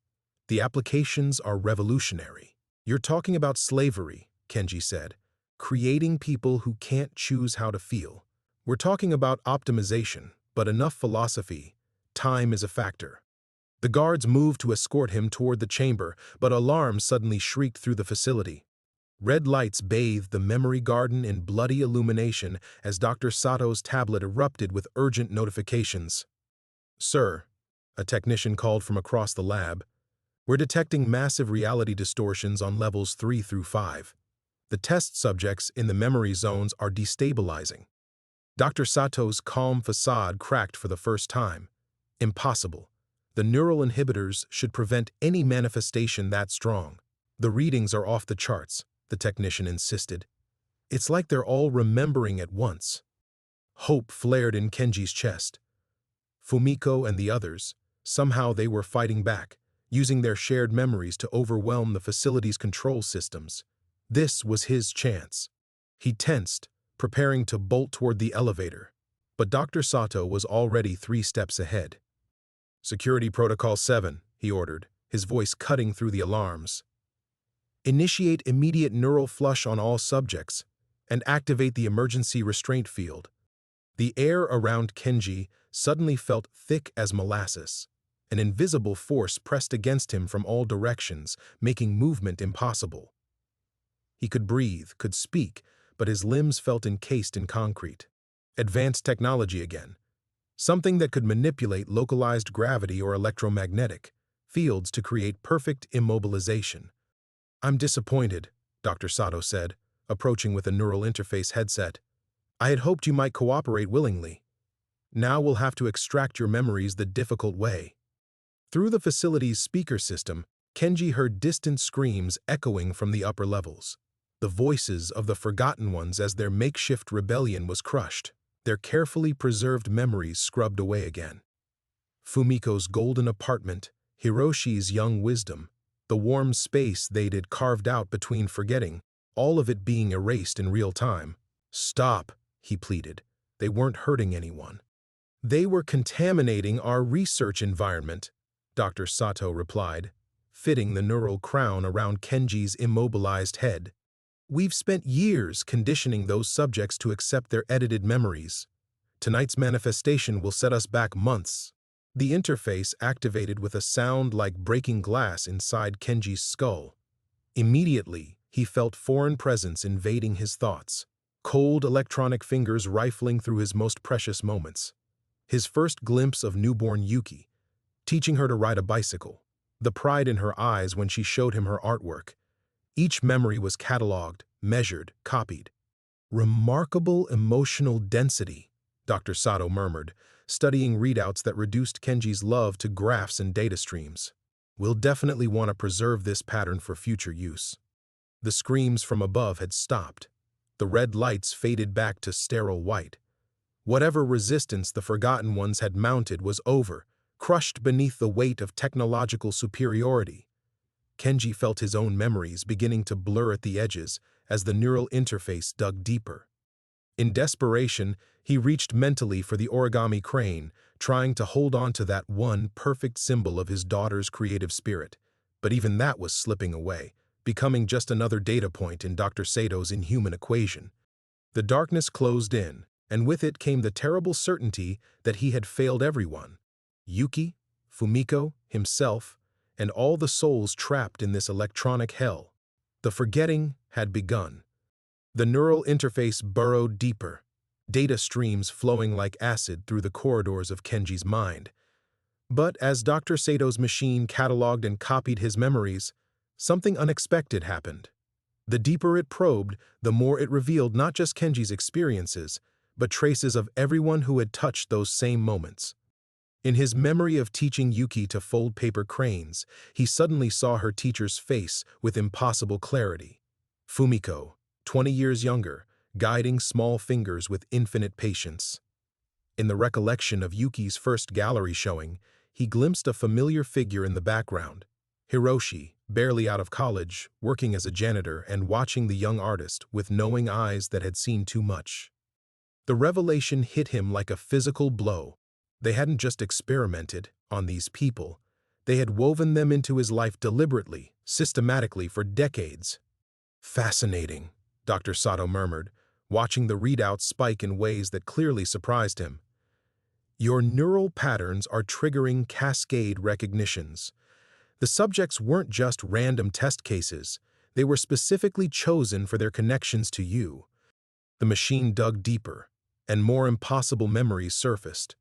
The applications are revolutionary." "You're talking about slavery," Kenji said, "creating people who can't choose how to feel. We're talking about optimization, but enough philosophy. Time is a factor." The guards moved to escort him toward the chamber, but alarms suddenly shrieked through the facility. Red lights bathed the memory garden in bloody illumination as Dr. Sato's tablet erupted with urgent notifications. "Sir," a technician called from across the lab, "we're detecting massive reality distortions on levels 3 through 5. The test subjects in the memory zones are destabilizing." Dr. Sato's calm facade cracked for the first time. "Impossible. The neural inhibitors should prevent any manifestation that strong." "The readings are off the charts," the technician insisted. "It's like they're all remembering at once." Hope flared in Kenji's chest. Fumiko and the others, somehow they were fighting back, using their shared memories to overwhelm the facility's control systems. This was his chance. He tensed, preparing to bolt toward the elevator, but Dr. Sato was already 3 steps ahead. "Security Protocol 7, he ordered, his voice cutting through the alarms. "Initiate immediate neural flush on all subjects, and activate the emergency restraint field." The air around Kenji suddenly felt thick as molasses. An invisible force pressed against him from all directions, making movement impossible. He could breathe, could speak, but his limbs felt encased in concrete. Advanced technology again. Something that could manipulate localized gravity or electromagnetic fields to create perfect immobilization. "I'm disappointed," Dr. Sato said, approaching with a neural interface headset. "I had hoped you might cooperate willingly. Now we'll have to extract your memories the difficult way." Through the facility's speaker system, Kenji heard distant screams echoing from the upper levels. The voices of the forgotten ones as their makeshift rebellion was crushed, their carefully preserved memories scrubbed away again. Fumiko's golden apartment, Hiroshi's young wisdom, the warm space they'd carved out between forgetting, all of it being erased in real time. "Stop," he pleaded. "They weren't hurting anyone." "They were contaminating our research environment," Dr. Sato replied, fitting the neural crown around Kenji's immobilized head. "We've spent years conditioning those subjects to accept their edited memories. Tonight's manifestation will set us back months." The interface activated with a sound like breaking glass inside Kenji's skull. Immediately, he felt foreign presence invading his thoughts, cold electronic fingers rifling through his most precious moments. His first glimpse of newborn Yuki, teaching her to ride a bicycle, the pride in her eyes when she showed him her artwork. Each memory was catalogued, measured, copied. Remarkable emotional density, Dr. Sato murmured, studying readouts that reduced Kenji's love to graphs and data streams. We'll definitely want to preserve this pattern for future use. The screams from above had stopped. The red lights faded back to sterile white. Whatever resistance the Forgotten Ones had mounted was over, crushed beneath the weight of technological superiority. Kenji felt his own memories beginning to blur at the edges as the neural interface dug deeper. In desperation, he reached mentally for the origami crane, trying to hold on to that one perfect symbol of his daughter's creative spirit. But even that was slipping away, becoming just another data point in Dr. Sato's inhuman equation. The darkness closed in, and with it came the terrible certainty that he had failed everyone. Yuki, Fumiko, himself, and all the souls trapped in this electronic hell. The forgetting had begun. The neural interface burrowed deeper, data streams flowing like acid through the corridors of Kenji's mind. But as Dr. Sato's machine cataloged and copied his memories, something unexpected happened. The deeper it probed, the more it revealed not just Kenji's experiences, but traces of everyone who had touched those same moments. In his memory of teaching Yuki to fold paper cranes, he suddenly saw her teacher's face with impossible clarity. Fumiko, 20 years younger, guiding small fingers with infinite patience. In the recollection of Yuki's first gallery showing, he glimpsed a familiar figure in the background. Hiroshi, barely out of college, working as a janitor and watching the young artist with knowing eyes that had seen too much. The revelation hit him like a physical blow. They hadn't just experimented on these people. They had woven them into his life deliberately, systematically for decades. Fascinating, Dr. Sato murmured, watching the readouts spike in ways that clearly surprised him. Your neural patterns are triggering cascade recognitions. The subjects weren't just random test cases. They were specifically chosen for their connections to you. The machine dug deeper, and more impossible memories surfaced.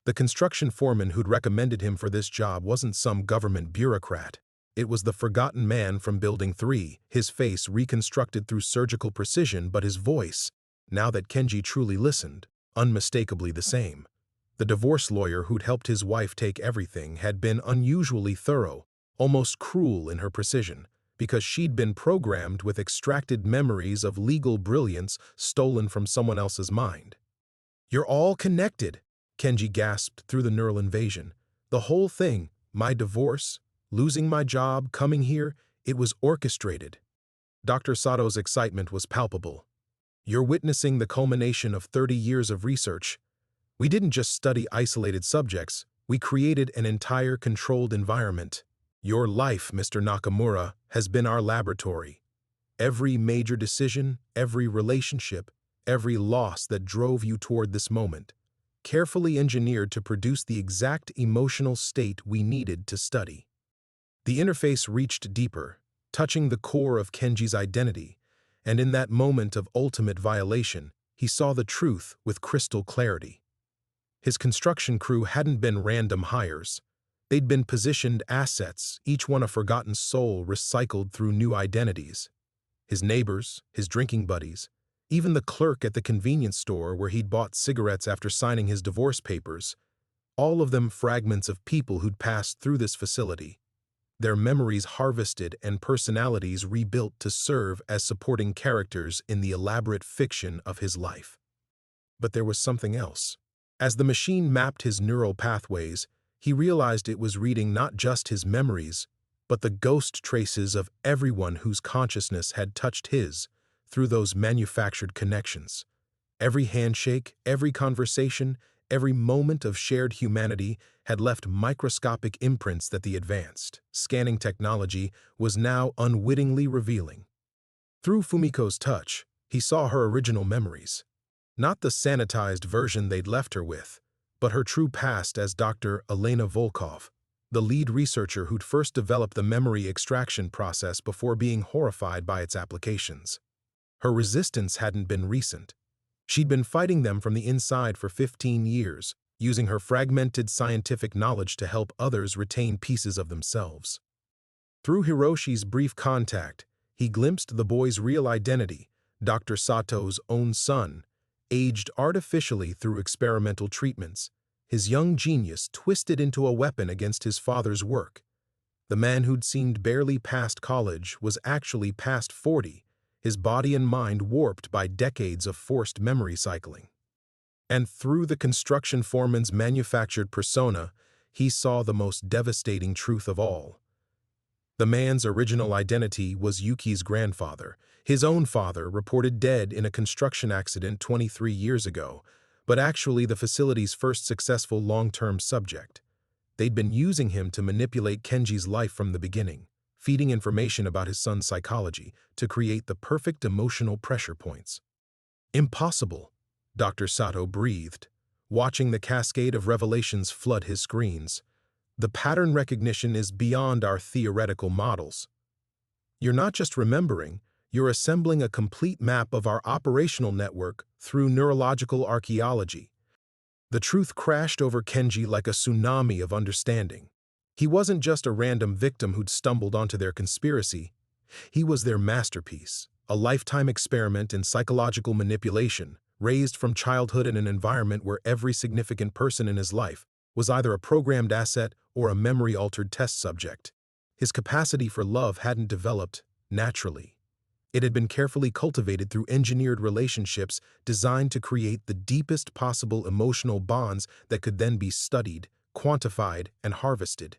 The construction foreman who'd recommended him for this job wasn't some government bureaucrat. It was the forgotten man from Building 3, his face reconstructed through surgical precision, but his voice, now that Kenji truly listened, unmistakably the same. The divorce lawyer who'd helped his wife take everything had been unusually thorough, almost cruel in her precision, because she'd been programmed with extracted memories of legal brilliance stolen from someone else's mind. You're all connected, Kenji gasped through the neural invasion. The whole thing, my divorce, losing my job, coming here, it was orchestrated. Dr. Sato's excitement was palpable. You're witnessing the culmination of 30 years of research. We didn't just study isolated subjects, we created an entire controlled environment. Your life, Mr. Nakamura, has been our laboratory. Every major decision, every relationship, every loss that drove you toward this moment, carefully engineered to produce the exact emotional state we needed to study. The interface reached deeper, touching the core of Kenji's identity, and in that moment of ultimate violation, he saw the truth with crystal clarity. His construction crew hadn't been random hires. They'd been positioned assets, each one a forgotten soul recycled through new identities. His neighbors, his drinking buddies, even the clerk at the convenience store where he'd bought cigarettes after signing his divorce papers, all of them fragments of people who'd passed through this facility, their memories harvested and personalities rebuilt to serve as supporting characters in the elaborate fiction of his life. But there was something else. As the machine mapped his neural pathways, he realized it was reading not just his memories, but the ghost traces of everyone whose consciousness had touched his through those manufactured connections. Every handshake, every conversation, every moment of shared humanity had left microscopic imprints that the advanced, scanning technology was now unwittingly revealing. Through Fumiko's touch, he saw her original memories. Not the sanitized version they'd left her with, but her true past as Dr. Elena Volkov, the lead researcher who'd first developed the memory extraction process before being horrified by its applications. Her resistance hadn't been recent. She'd been fighting them from the inside for 15 years, using her fragmented scientific knowledge to help others retain pieces of themselves. Through Hiroshi's brief contact, he glimpsed the boy's real identity, Dr. Sato's own son, aged artificially through experimental treatments, his young genius twisted into a weapon against his father's work. The man who'd seemed barely past college was actually past 40, his body and mind warped by decades of forced memory cycling. And through the construction foreman's manufactured persona, he saw the most devastating truth of all. The man's original identity was Yuki's grandfather, his own father reported dead in a construction accident 23 years ago, but actually the facility's first successful long-term subject. They'd been using him to manipulate Kenji's life from the beginning, feeding information about his son's psychology to create the perfect emotional pressure points. Impossible, Dr. Sato breathed, watching the cascade of revelations flood his screens. The pattern recognition is beyond our theoretical models. You're not just remembering, you're assembling a complete map of our operational network through neurological archaeology. The truth crashed over Kenji like a tsunami of understanding. He wasn't just a random victim who'd stumbled onto their conspiracy. He was their masterpiece, a lifetime experiment in psychological manipulation, raised from childhood in an environment where every significant person in his life was either a programmed asset or a memory-altered test subject. His capacity for love hadn't developed naturally. It had been carefully cultivated through engineered relationships designed to create the deepest possible emotional bonds that could then be studied, quantified, and harvested.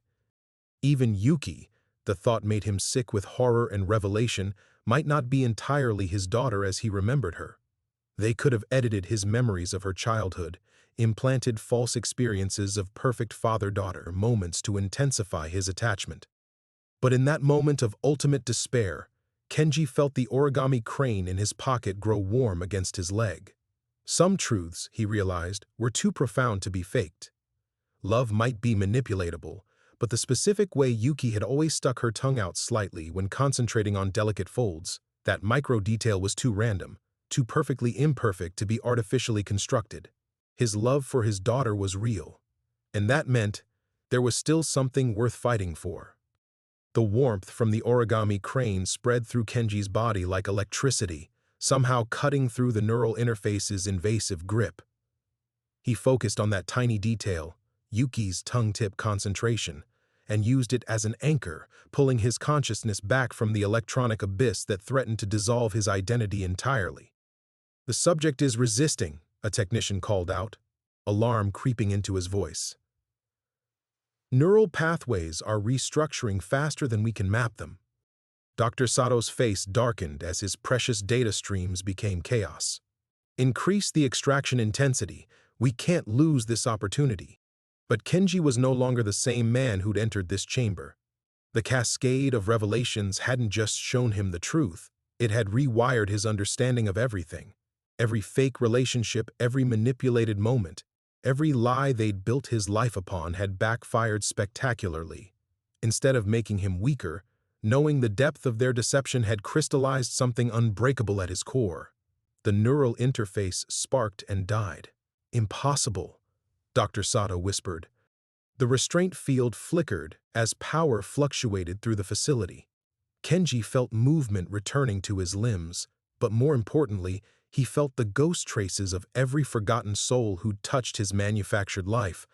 Even Yuki, the thought made him sick with horror and revelation, might not be entirely his daughter as he remembered her. They could have edited his memories of her childhood, implanted false experiences of perfect father-daughter moments to intensify his attachment. But in that moment of ultimate despair, Kenji felt the origami crane in his pocket grow warm against his leg. Some truths, he realized, were too profound to be faked. Love might be manipulatable, but the specific way Yuki had always stuck her tongue out slightly when concentrating on delicate folds, that micro detail was too random, too perfectly imperfect to be artificially constructed. His love for his daughter was real, and that meant there was still something worth fighting for. The warmth from the origami crane spread through Kenji's body like electricity, somehow cutting through the neural interface's invasive grip. He focused on that tiny detail, Yuki's tongue-tip concentration, and used it as an anchor, pulling his consciousness back from the electronic abyss that threatened to dissolve his identity entirely. "The subject is resisting," a technician called out, alarm creeping into his voice. "Neural pathways are restructuring faster than we can map them." Dr. Sato's face darkened as his precious data streams became chaos. "Increase the extraction intensity. We can't lose this opportunity." But Kenji was no longer the same man who'd entered this chamber. The cascade of revelations hadn't just shown him the truth, it had rewired his understanding of everything. Every fake relationship, every manipulated moment, every lie they'd built his life upon had backfired spectacularly. Instead of making him weaker, knowing the depth of their deception had crystallized something unbreakable at his core. The neural interface sparked and died. "Impossible," Dr. Sato whispered. The restraint field flickered as power fluctuated through the facility. Kenji felt movement returning to his limbs, but more importantly, he felt the ghost traces of every forgotten soul who'd touched his manufactured life.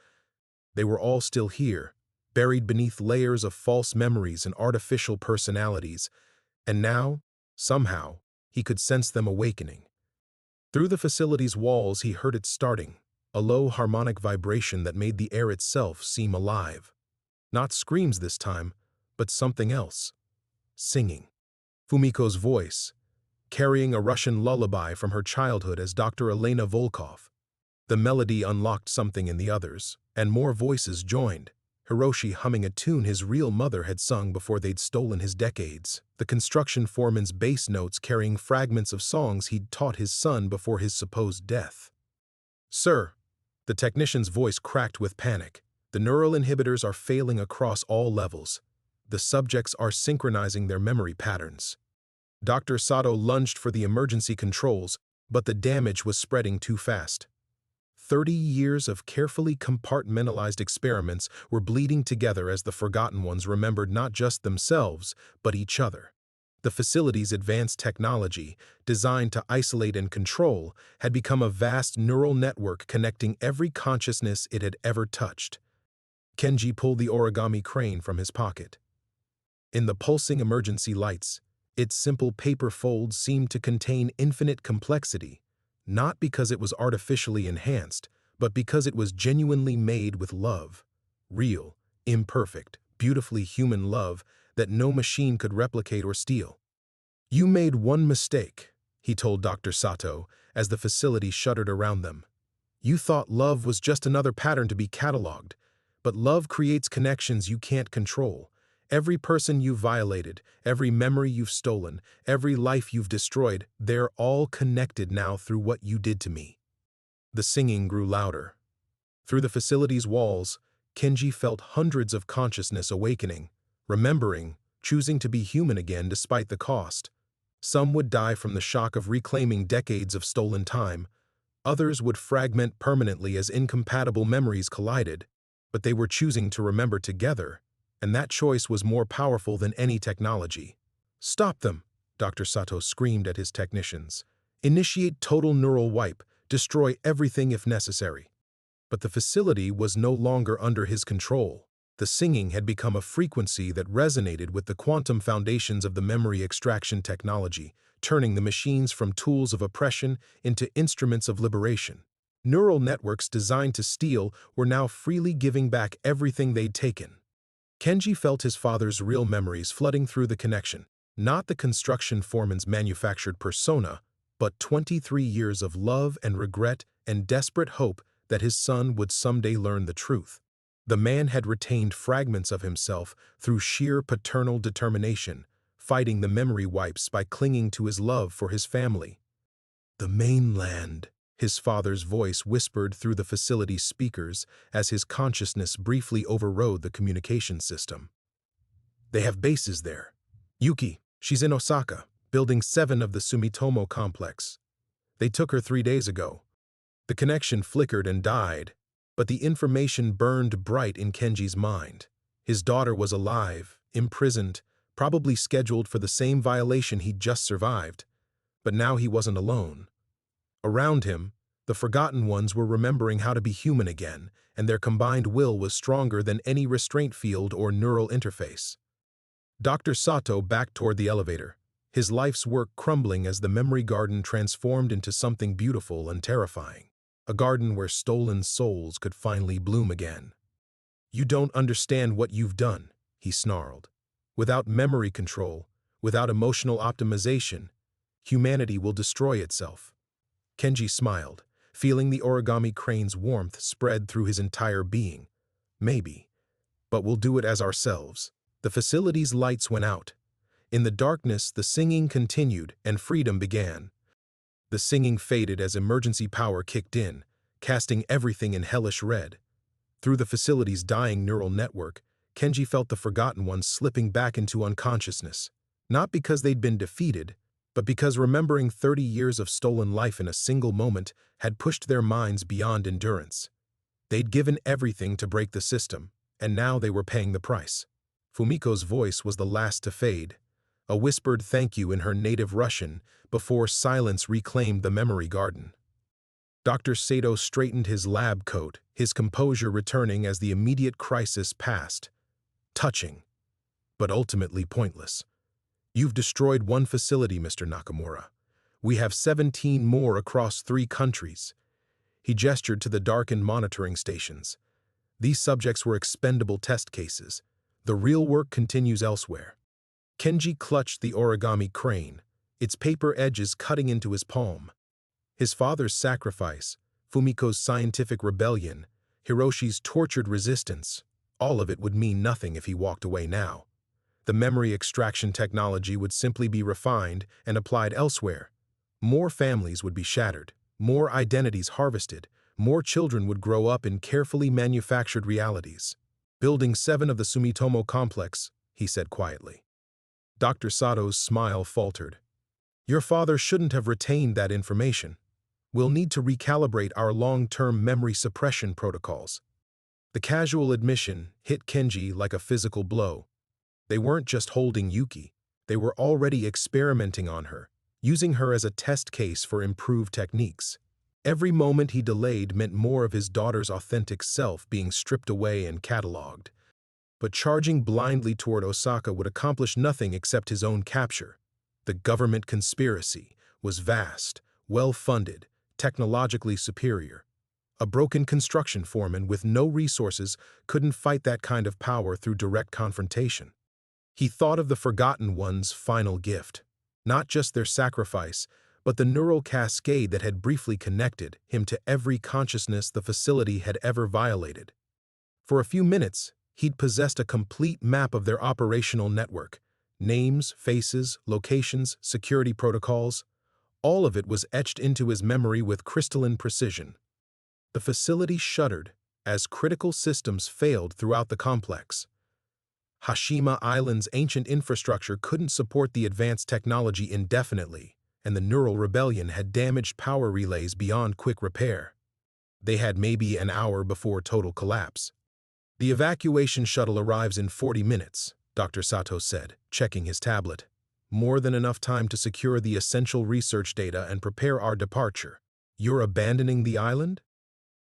They were all still here, buried beneath layers of false memories and artificial personalities, and now, somehow, he could sense them awakening. Through the facility's walls he heard it starting, a low harmonic vibration that made the air itself seem alive. Not screams this time, but something else. Singing. Fumiko's voice, carrying a Russian lullaby from her childhood as Dr. Elena Volkov. The melody unlocked something in the others, and more voices joined. Hiroshi humming a tune his real mother had sung before they'd stolen his decades. The construction foreman's bass notes carrying fragments of songs he'd taught his son before his supposed death. "Sir," The technician's voice cracked with panic. The neural inhibitors are failing across all levels. The subjects are synchronizing their memory patterns. Dr. Sato lunged for the emergency controls, but the damage was spreading too fast. 30 years of carefully compartmentalized experiments were bleeding together as the Forgotten Ones remembered not just themselves, but each other. The facility's advanced technology, designed to isolate and control, had become a vast neural network connecting every consciousness it had ever touched. Kenji pulled the origami crane from his pocket. In the pulsing emergency lights, its simple paper folds seemed to contain infinite complexity, not because it was artificially enhanced, but because it was genuinely made with love. Real, imperfect, beautifully human love that no machine could replicate or steal. "You made one mistake," he told Dr. Sato as the facility shuddered around them. "You thought love was just another pattern to be cataloged, but love creates connections you can't control. Every person you've violated, every memory you've stolen, every life you've destroyed, they're all connected now through what you did to me." The singing grew louder. Through the facility's walls, Kenji felt hundreds of consciousness awakening, remembering, choosing to be human again despite the cost. Some would die from the shock of reclaiming decades of stolen time. Others would fragment permanently as incompatible memories collided, but they were choosing to remember together, and that choice was more powerful than any technology. "Stop them," Dr. Sato screamed at his technicians. "Initiate total neural wipe, destroy everything if necessary." But the facility was no longer under his control. The singing had become a frequency that resonated with the quantum foundations of the memory extraction technology, turning the machines from tools of oppression into instruments of liberation. Neural networks designed to steal were now freely giving back everything they'd taken. Kenji felt his father's real memories flooding through the connection, not the construction foreman's manufactured persona, but 23 years of love and regret and desperate hope that his son would someday learn the truth. The man had retained fragments of himself through sheer paternal determination, fighting the memory wipes by clinging to his love for his family. "The mainland," his father's voice whispered through the facility's speakers as his consciousness briefly overrode the communication system. "They have bases there. Yuki, she's in Osaka, building 7 of the Sumitomo complex. They took her 3 days ago." The connection flickered and died, but the information burned bright in Kenji's mind. His daughter was alive, imprisoned, probably scheduled for the same violation he'd just survived. But now he wasn't alone. Around him, the Forgotten Ones were remembering how to be human again, and their combined will was stronger than any restraint field or neural interface. Dr. Sato backed toward the elevator, his life's work crumbling as the memory garden transformed into something beautiful and terrifying. A garden where stolen souls could finally bloom again. "You don't understand what you've done," he snarled. "Without memory control, without emotional optimization, humanity will destroy itself." Kenji smiled, feeling the origami crane's warmth spread through his entire being. "Maybe, but we'll do it as ourselves." The facility's lights went out. In the darkness, the singing continued and freedom began. The singing faded as emergency power kicked in, casting everything in hellish red. Through the facility's dying neural network, Kenji felt the Forgotten Ones slipping back into unconsciousness, not because they'd been defeated, but because remembering 30 years of stolen life in a single moment had pushed their minds beyond endurance. They'd given everything to break the system, and now they were paying the price. Fumiko's voice was the last to fade, a whispered thank you in her native Russian before silence reclaimed the memory garden. Dr. Sato straightened his lab coat, his composure returning as the immediate crisis passed. Touching, but ultimately pointless. "You've destroyed one facility, Mr. Nakamura. We have 17 more across 3 countries. He gestured to the darkened monitoring stations. "These subjects were expendable test cases. The real work continues elsewhere." Kenji clutched the origami crane, its paper edges cutting into his palm. His father's sacrifice, Fumiko's scientific rebellion, Hiroshi's tortured resistance, all of it would mean nothing if he walked away now. The memory extraction technology would simply be refined and applied elsewhere. More families would be shattered, more identities harvested, more children would grow up in carefully manufactured realities. Building 7 of the Sumitomo complex, he said quietly. Dr. Sato's smile faltered. Your father shouldn't have retained that information. We'll need to recalibrate our long-term memory suppression protocols. The casual admission hit Kenji like a physical blow. They weren't just holding Yuki. They were already experimenting on her, using her as a test case for improved techniques. Every moment he delayed meant more of his daughter's authentic self being stripped away and catalogued. But charging blindly toward Osaka would accomplish nothing except his own capture. The government conspiracy was vast, well-funded, technologically superior. A broken construction foreman with no resources couldn't fight that kind of power through direct confrontation. He thought of the Forgotten One's final gift, not just their sacrifice, but the neural cascade that had briefly connected him to every consciousness the facility had ever violated. For a few minutes, he'd possessed a complete map of their operational network. Names, faces, locations, security protocols. All of it was etched into his memory with crystalline precision. The facility shuddered as critical systems failed throughout the complex. Hashima Island's ancient infrastructure couldn't support the advanced technology indefinitely, and the neural rebellion had damaged power relays beyond quick repair. They had maybe an hour before total collapse. The evacuation shuttle arrives in 40 minutes, Dr. Sato said, checking his tablet. More than enough time to secure the essential research data and prepare our departure. You're abandoning the island?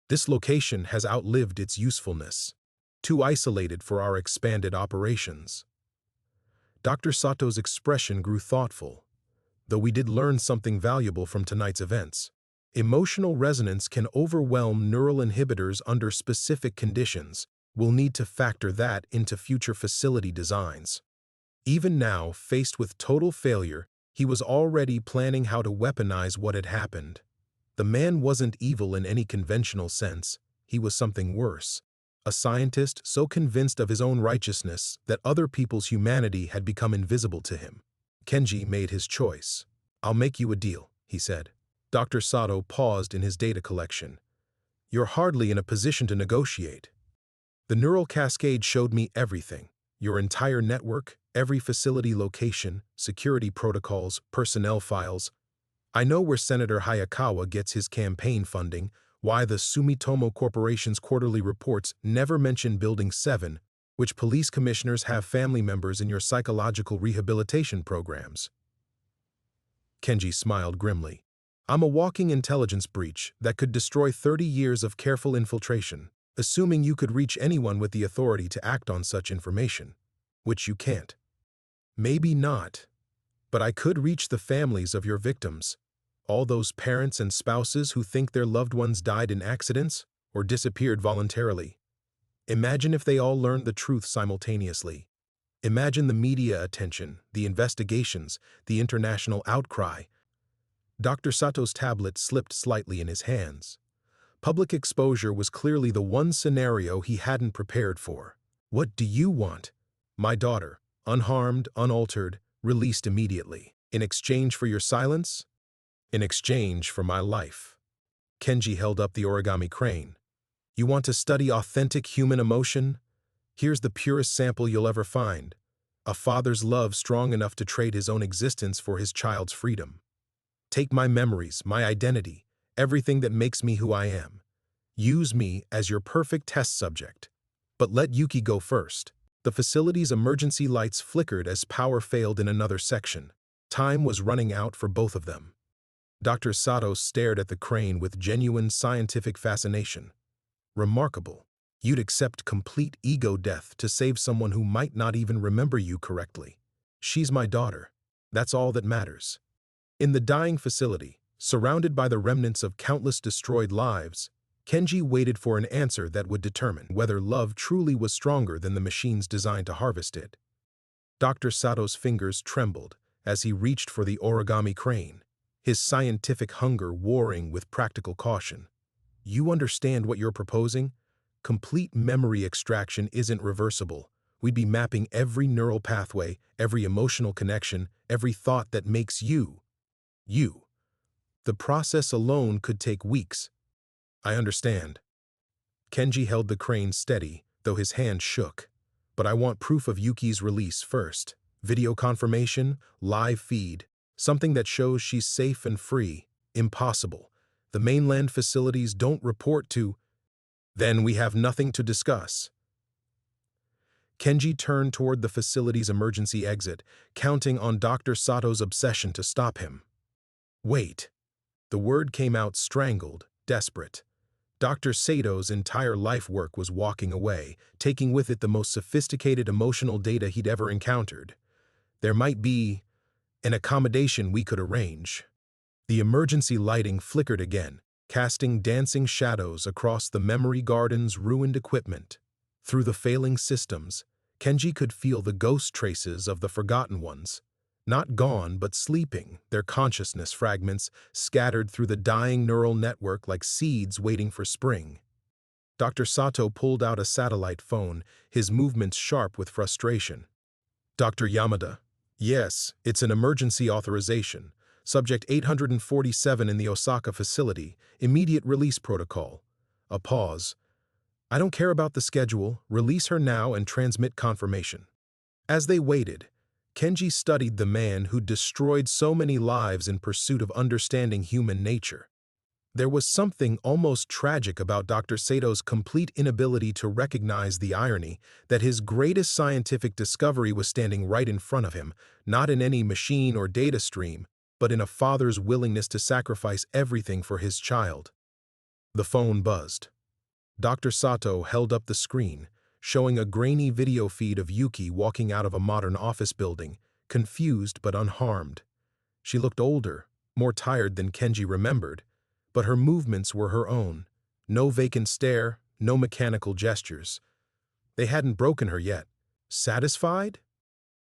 This location has outlived its usefulness. Too isolated for our expanded operations. Dr. Sato's expression grew thoughtful. Though we did learn something valuable from tonight's events. Emotional resonance can overwhelm neural inhibitors under specific conditions. We'll need to factor that into future facility designs. Even now, faced with total failure, he was already planning how to weaponize what had happened. The man wasn't evil in any conventional sense. He was something worse. A scientist so convinced of his own righteousness that other people's humanity had become invisible to him. Kenji made his choice. I'll make you a deal, he said. Dr. Sato paused in his data collection. You're hardly in a position to negotiate. The neural cascade showed me everything. Your entire network, every facility location, security protocols, personnel files. I know where Senator Hayakawa gets his campaign funding, why the Sumitomo Corporation's quarterly reports never mention Building 7, which police commissioners have family members in your psychological rehabilitation programs. Kenji smiled grimly. I'm a walking intelligence breach that could destroy 30 years of careful infiltration, assuming you could reach anyone with the authority to act on such information, which you can't. Maybe not, but I could reach the families of your victims, all those parents and spouses who think their loved ones died in accidents or disappeared voluntarily. Imagine if they all learned the truth simultaneously. Imagine the media attention, the investigations, the international outcry. Dr. Sato's tablet slipped slightly in his hands. Public exposure was clearly the one scenario he hadn't prepared for. What do you want? My daughter, unharmed, unaltered, released immediately. In exchange for your silence? In exchange for my life. Kenji held up the origami crane. You want to study authentic human emotion? Here's the purest sample you'll ever find. A father's love strong enough to trade his own existence for his child's freedom. Take my memories, my identity, everything that makes me who I am. Use me as your perfect test subject. But let Yuki go first. The facility's emergency lights flickered as power failed in another section. Time was running out for both of them. Dr. Sato stared at the crane with genuine scientific fascination. Remarkable. You'd accept complete ego death to save someone who might not even remember you correctly. She's my daughter. That's all that matters. In the dying facility, surrounded by the remnants of countless destroyed lives, Kenji waited for an answer that would determine whether love truly was stronger than the machines designed to harvest it. Dr. Sato's fingers trembled as he reached for the origami crane, his scientific hunger warring with practical caution. You understand what you're proposing? Complete memory extraction isn't reversible. We'd be mapping every neural pathway, every emotional connection, every thought that makes you. You. The process alone could take weeks. I understand. Kenji held the crane steady, though his hand shook. But I want proof of Yuki's release first. Video confirmation, live feed, something that shows she's safe and free. Impossible. The mainland facilities don't report to. Then we have nothing to discuss. Kenji turned toward the facility's emergency exit, counting on Dr. Sato's obsession to stop him. Wait. The word came out strangled, desperate. Dr. Sato's entire life work was walking away, taking with it the most sophisticated emotional data he'd ever encountered. There might be an accommodation we could arrange. The emergency lighting flickered again, casting dancing shadows across the memory garden's ruined equipment. Through the failing systems, Kenji could feel the ghost traces of the forgotten ones. Not gone, but sleeping, their consciousness fragments scattered through the dying neural network like seeds waiting for spring. Dr. Sato pulled out a satellite phone, his movements sharp with frustration. Dr. Yamada. Yes, it's an emergency authorization. Subject 847 in the Osaka facility. Immediate release protocol. A pause. I don't care about the schedule. Release her now and transmit confirmation. As they waited, Kenji studied the man who'd destroyed so many lives in pursuit of understanding human nature. There was something almost tragic about Dr. Sato's complete inability to recognize the irony that his greatest scientific discovery was standing right in front of him, not in any machine or data stream, but in a father's willingness to sacrifice everything for his child. The phone buzzed. Dr. Sato held up the screen, showing a grainy video feed of Yuki walking out of a modern office building, confused but unharmed. She looked older, more tired than Kenji remembered, but her movements were her own. No vacant stare, no mechanical gestures. They hadn't broken her yet. Satisfied?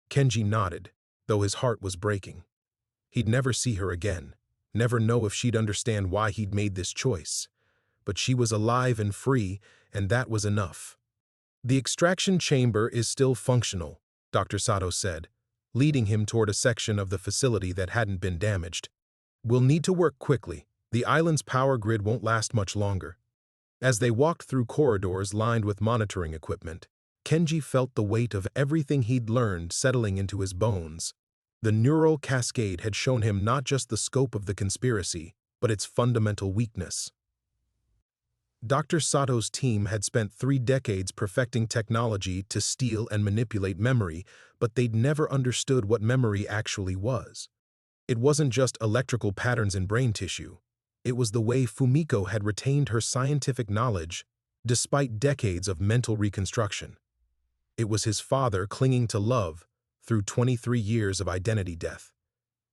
Kenji nodded, though his heart was breaking. He'd never see her again, never know if she'd understand why he'd made this choice. But she was alive and free, and that was enough. The extraction chamber is still functional, Dr. Sato said, leading him toward a section of the facility that hadn't been damaged. We'll need to work quickly. The island's power grid won't last much longer. As they walked through corridors lined with monitoring equipment, Kenji felt the weight of everything he'd learned settling into his bones. The neural cascade had shown him not just the scope of the conspiracy, but its fundamental weakness. Dr. Sato's team had spent 3 decades perfecting technology to steal and manipulate memory, but they'd never understood what memory actually was. It wasn't just electrical patterns in brain tissue. It was the way Fumiko had retained her scientific knowledge despite decades of mental reconstruction. It was his father clinging to love through 23 years of identity death.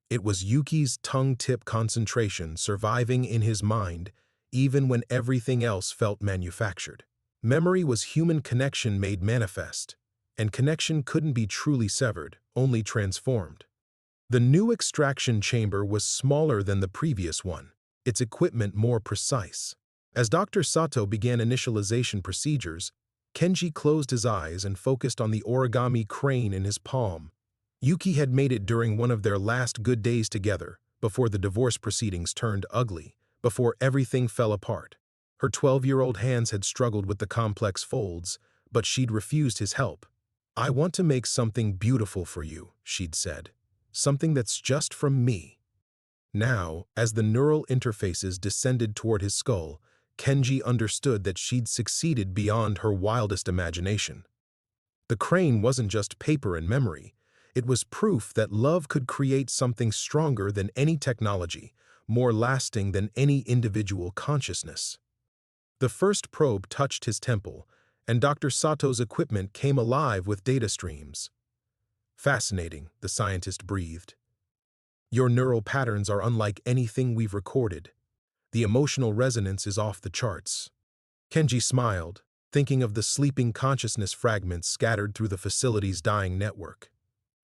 It was Yuki's tongue-tip concentration surviving in his mind even when everything else felt manufactured. Memory was human connection made manifest, and connection couldn't be truly severed, only transformed. The new extraction chamber was smaller than the previous one, its equipment more precise. As Dr. Sato began initialization procedures, Kenji closed his eyes and focused on the origami crane in his palm. Yuki had made it during one of their last good days together, before the divorce proceedings turned ugly, before everything fell apart. Her 12-year-old hands had struggled with the complex folds, but she'd refused his help. I want to make something beautiful for you, she'd said. Something that's just from me. Now, as the neural interfaces descended toward his skull, Kenji understood that she'd succeeded beyond her wildest imagination. The crane wasn't just paper and memory. It was proof that love could create something stronger than any technology, more lasting than any individual consciousness. The first probe touched his temple, and Dr. Sato's equipment came alive with data streams. Fascinating, the scientist breathed. Your neural patterns are unlike anything we've recorded. The emotional resonance is off the charts. Kenji smiled, thinking of the sleeping consciousness fragments scattered through the facility's dying network.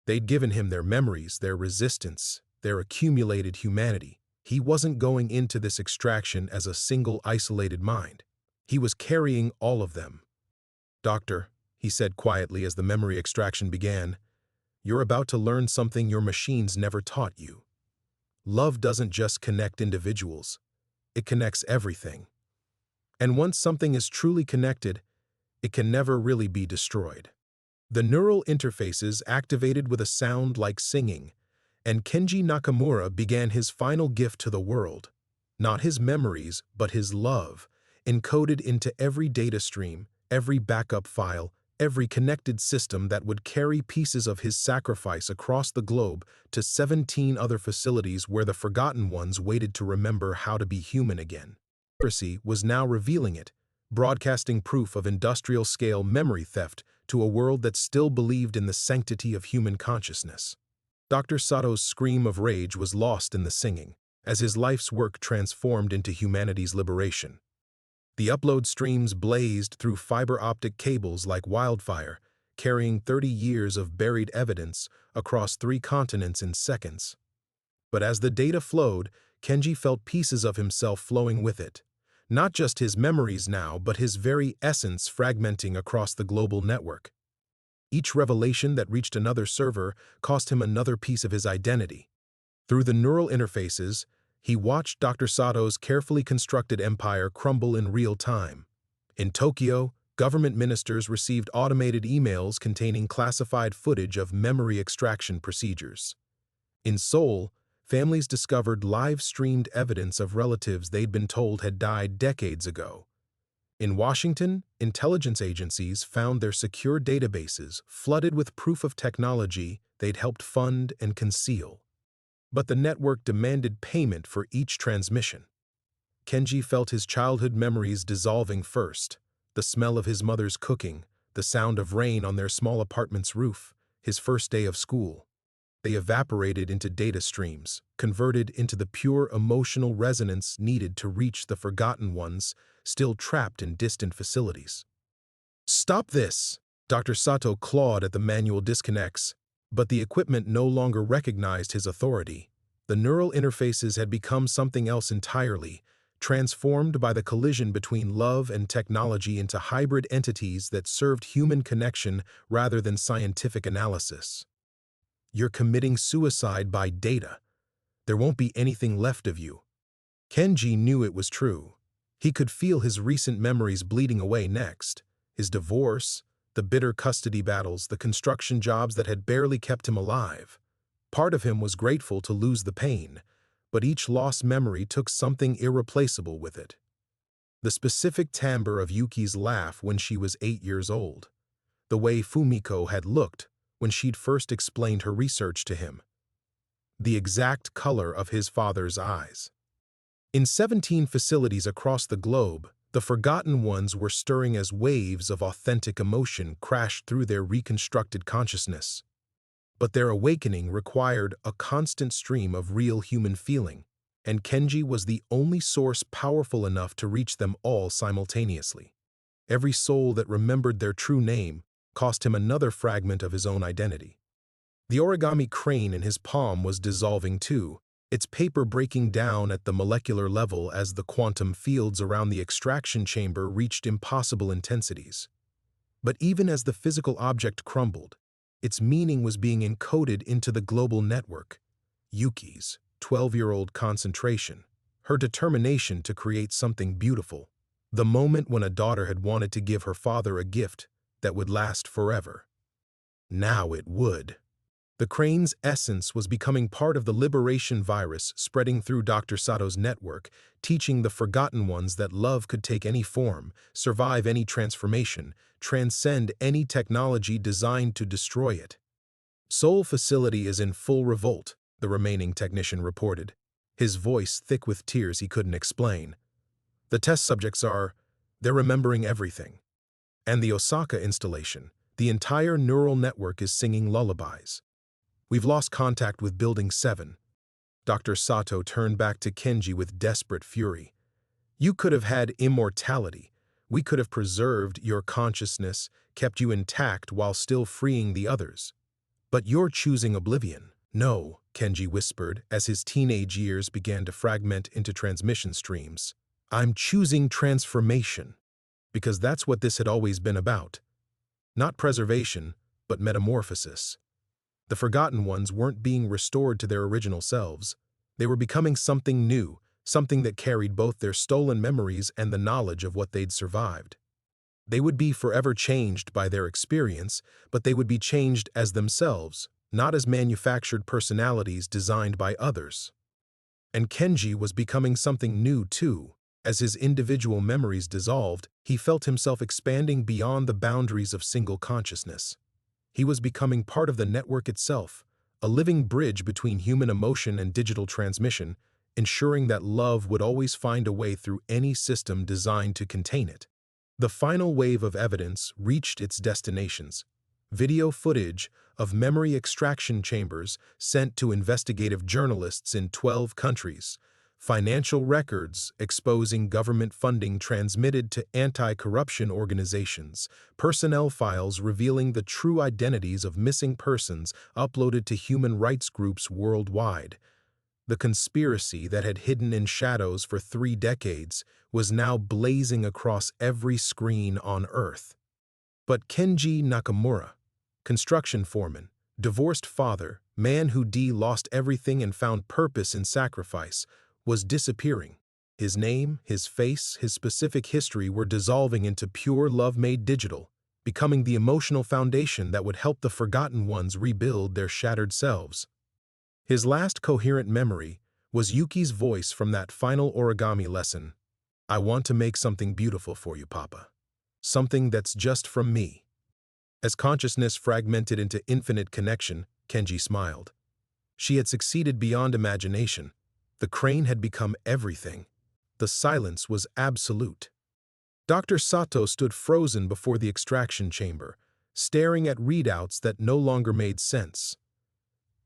They'd given him their memories, their resistance, their accumulated humanity. He wasn't going into this extraction as a single isolated mind. He was carrying all of them. Doctor, he said quietly as the memory extraction began, you're about to learn something your machines never taught you. Love doesn't just connect individuals. It connects everything. And once something is truly connected, it can never really be destroyed. The neural interfaces activated with a sound like singing, and Kenji Nakamura began his final gift to the world. Not his memories, but his love, encoded into every data stream, every backup file, every connected system that would carry pieces of his sacrifice across the globe to 17 other facilities where the forgotten ones waited to remember how to be human again. Piracy was now revealing it, broadcasting proof of industrial-scale memory theft to a world that still believed in the sanctity of human consciousness. Dr. Sato's scream of rage was lost in the singing, as his life's work transformed into humanity's liberation. The upload streams blazed through fiber optic cables like wildfire, carrying 30 years of buried evidence across 3 continents in seconds. But as the data flowed, Kenji felt pieces of himself flowing with it. Not just his memories now, but his very essence fragmenting across the global network. Each revelation that reached another server cost him another piece of his identity. Through the neural interfaces, he watched Dr. Sato's carefully constructed empire crumble in real time. In Tokyo, government ministers received automated emails containing classified footage of memory extraction procedures. In Seoul, families discovered live-streamed evidence of relatives they'd been told had died decades ago. In Washington, intelligence agencies found their secure databases flooded with proof of technology they'd helped fund and conceal. But the network demanded payment for each transmission. Kenji felt his childhood memories dissolving first, the smell of his mother's cooking, the sound of rain on their small apartment's roof, his first day of school. They evaporated into data streams, converted into the pure emotional resonance needed to reach the forgotten ones still trapped in distant facilities. "Stop this!" Dr. Sato clawed at the manual disconnects, but the equipment no longer recognized his authority. The neural interfaces had become something else entirely, transformed by the collision between love and technology into hybrid entities that served human connection rather than scientific analysis. "You're committing suicide by data. There won't be anything left of you." Kenji knew it was true. He could feel his recent memories bleeding away next. His divorce, the bitter custody battles, the construction jobs that had barely kept him alive. Part of him was grateful to lose the pain, but each lost memory took something irreplaceable with it. The specific timbre of Yuki's laugh when she was 8 years old. The way Fumiko had looked when she'd first explained her research to him. The exact color of his father's eyes. In 17 facilities across the globe, the forgotten ones were stirring as waves of authentic emotion crashed through their reconstructed consciousness. But their awakening required a constant stream of real human feeling, and Kenji was the only source powerful enough to reach them all simultaneously. Every soul that remembered their true name cost him another fragment of his own identity. The origami crane in his palm was dissolving too, its paper breaking down at the molecular level as the quantum fields around the extraction chamber reached impossible intensities. But even as the physical object crumbled, its meaning was being encoded into the global network. Yuki's 12-year-old concentration, her determination to create something beautiful, the moment when a daughter had wanted to give her father a gift that would last forever. Now it would. The crane's essence was becoming part of the liberation virus spreading through Dr. Sato's network, teaching the forgotten ones that love could take any form, survive any transformation, transcend any technology designed to destroy it. "Seoul facility is in full revolt," the remaining technician reported, his voice thick with tears he couldn't explain. "The test subjects they're remembering everything. And the Osaka installation, the entire neural network is singing lullabies. We've lost contact with Building 7. Dr. Sato turned back to Kenji with desperate fury. "You could have had immortality. We could have preserved your consciousness, kept you intact while still freeing the others. But you're choosing oblivion." "No," Kenji whispered as his teenage years began to fragment into transmission streams. "I'm choosing transformation. Because that's what this had always been about. Not preservation, but metamorphosis." The forgotten ones weren't being restored to their original selves. They were becoming something new, something that carried both their stolen memories and the knowledge of what they'd survived. They would be forever changed by their experience, but they would be changed as themselves, not as manufactured personalities designed by others. And Kenji was becoming something new too. As his individual memories dissolved, he felt himself expanding beyond the boundaries of single consciousness. He was becoming part of the network itself, a living bridge between human emotion and digital transmission, ensuring that love would always find a way through any system designed to contain it. The final wave of evidence reached its destinations. Video footage of memory extraction chambers sent to investigative journalists in 12 countries, financial records exposing government funding transmitted to anti-corruption organizations, personnel files revealing the true identities of missing persons uploaded to human rights groups worldwide. The conspiracy that had hidden in shadows for 3 decades was now blazing across every screen on Earth. But Kenji Nakamura, construction foreman, divorced father, man who lost everything and found purpose in sacrifice, was disappearing. His name, his face, his specific history were dissolving into pure love made digital, becoming the emotional foundation that would help the forgotten ones rebuild their shattered selves. His last coherent memory was Yuki's voice from that final origami lesson. "I want to make something beautiful for you, Papa. Something that's just from me." As consciousness fragmented into infinite connection, Kenji smiled. She had succeeded beyond imagination. The crane had become everything. The silence was absolute. Dr. Sato stood frozen before the extraction chamber, staring at readouts that no longer made sense.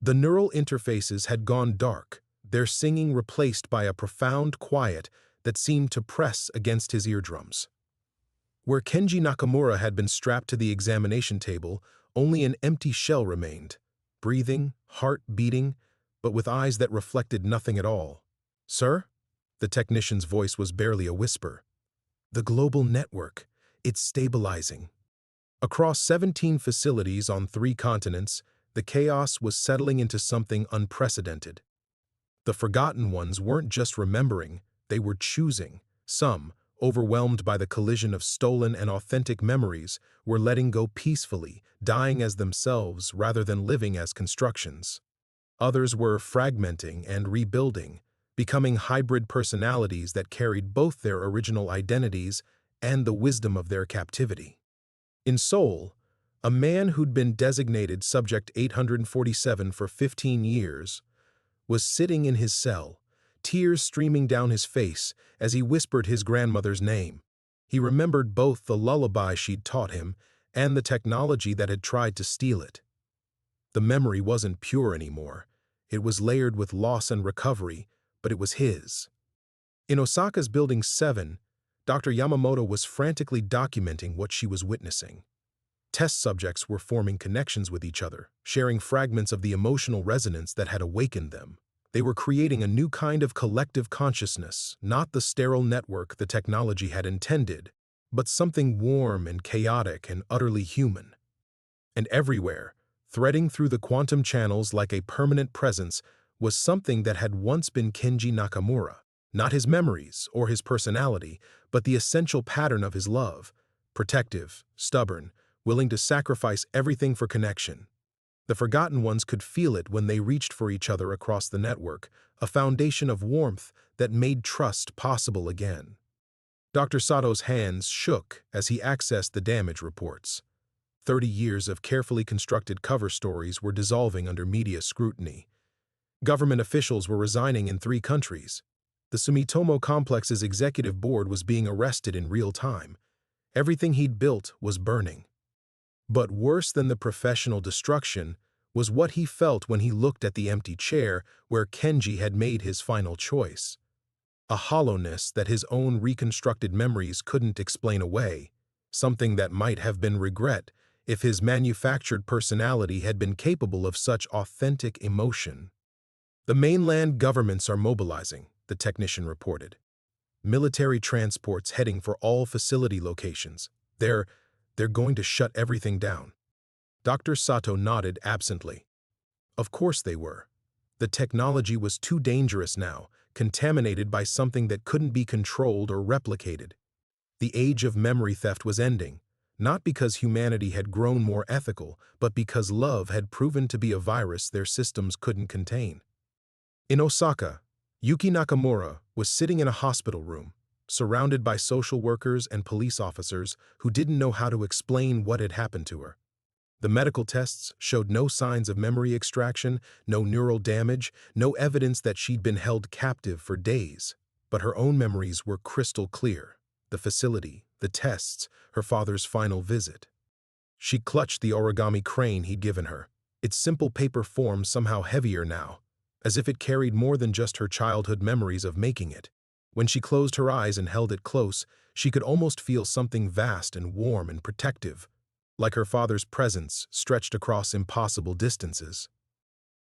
The neural interfaces had gone dark, their singing replaced by a profound quiet that seemed to press against his eardrums. Where Kenji Nakamura had been strapped to the examination table, only an empty shell remained, breathing, heart beating, but with eyes that reflected nothing at all. "Sir?" The technician's voice was barely a whisper. "The global network. It's stabilizing." Across 17 facilities on 3 continents, the chaos was settling into something unprecedented. The forgotten ones weren't just remembering, they were choosing. Some, overwhelmed by the collision of stolen and authentic memories, were letting go peacefully, dying as themselves rather than living as constructions. Others were fragmenting and rebuilding, becoming hybrid personalities that carried both their original identities and the wisdom of their captivity. In Seoul, a man who'd been designated Subject 847 for 15 years was sitting in his cell, tears streaming down his face as he whispered his grandmother's name. He remembered both the lullaby she'd taught him and the technology that had tried to steal it. The memory wasn't pure anymore. It was layered with loss and recovery, but it was his. In Osaka's Building 7, Dr. Yamamoto was frantically documenting what she was witnessing. Test subjects were forming connections with each other, sharing fragments of the emotional resonance that had awakened them. They were creating a new kind of collective consciousness, not the sterile network the technology had intended, but something warm and chaotic and utterly human. And everywhere, threading through the quantum channels like a permanent presence, was something that had once been Kenji Nakamura, not his memories or his personality, but the essential pattern of his love, protective, stubborn, willing to sacrifice everything for connection. The forgotten ones could feel it when they reached for each other across the network, a foundation of warmth that made trust possible again. Dr. Sato's hands shook as he accessed the damage reports. 30 years of carefully constructed cover stories were dissolving under media scrutiny. Government officials were resigning in 3 countries. The Sumitomo Complex's executive board was being arrested in real time. Everything he'd built was burning. But worse than the professional destruction was what he felt when he looked at the empty chair where Kenji had made his final choice. A hollowness that his own reconstructed memories couldn't explain away, something that might have been regret if his manufactured personality had been capable of such authentic emotion. "The mainland governments are mobilizing," the technician reported. "Military transports heading for all facility locations. They're going to shut everything down." Dr. Sato nodded absently. Of course they were. The technology was too dangerous now, contaminated by something that couldn't be controlled or replicated. The age of memory theft was ending, not because humanity had grown more ethical, but because love had proven to be a virus their systems couldn't contain. In Osaka, Yuki Nakamura was sitting in a hospital room, surrounded by social workers and police officers who didn't know how to explain what had happened to her. The medical tests showed no signs of memory extraction, no neural damage, no evidence that she'd been held captive for days. But her own memories were crystal clear. The facility, the tests, her father's final visit. She clutched the origami crane he'd given her, its simple paper form somehow heavier now, as if it carried more than just her childhood memories of making it. When she closed her eyes and held it close, she could almost feel something vast and warm and protective, like her father's presence stretched across impossible distances.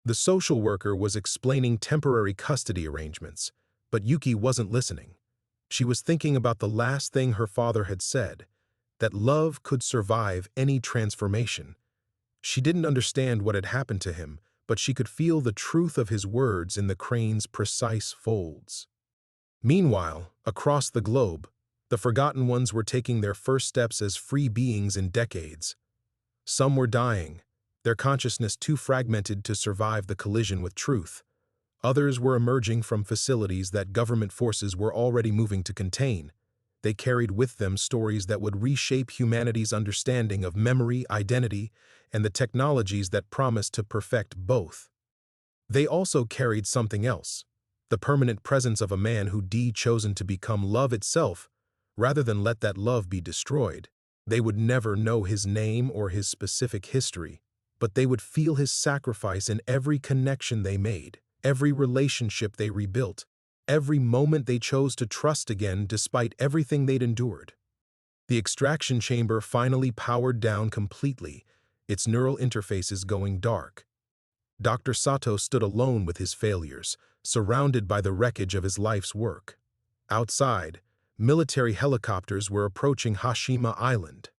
The social worker was explaining temporary custody arrangements, but Yuki wasn't listening. She was thinking about the last thing her father had said, that love could survive any transformation. She didn't understand what had happened to him, but she could feel the truth of his words in the crane's precise folds. Meanwhile, across the globe, the Forgotten Ones were taking their first steps as free beings in decades. Some were dying, their consciousness too fragmented to survive the collision with truth. Others were emerging from facilities that government forces were already moving to contain. They carried with them stories that would reshape humanity's understanding of memory, identity, and the technologies that promised to perfect both. They also carried something else, the permanent presence of a man who'd chosen to become love itself, rather than let that love be destroyed. They would never know his name or his specific history, but they would feel his sacrifice in every connection they made, every relationship they rebuilt, every moment they chose to trust again despite everything they'd endured. The extraction chamber finally powered down completely, its neural interfaces going dark. Dr. Sato stood alone with his failures, surrounded by the wreckage of his life's work. Outside, military helicopters were approaching Hashima Island.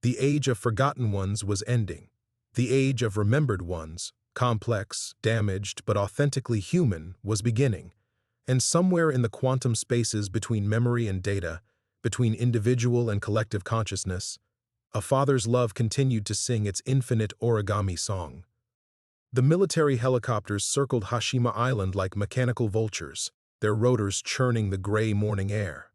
The age of Forgotten Ones was ending. The age of Remembered Ones, complex, damaged, but authentically human, was beginning. And somewhere in the quantum spaces between memory and data, between individual and collective consciousness, a father's love continued to sing its infinite origami song. The military helicopters circled Hashima Island like mechanical vultures, their rotors churning the gray morning air.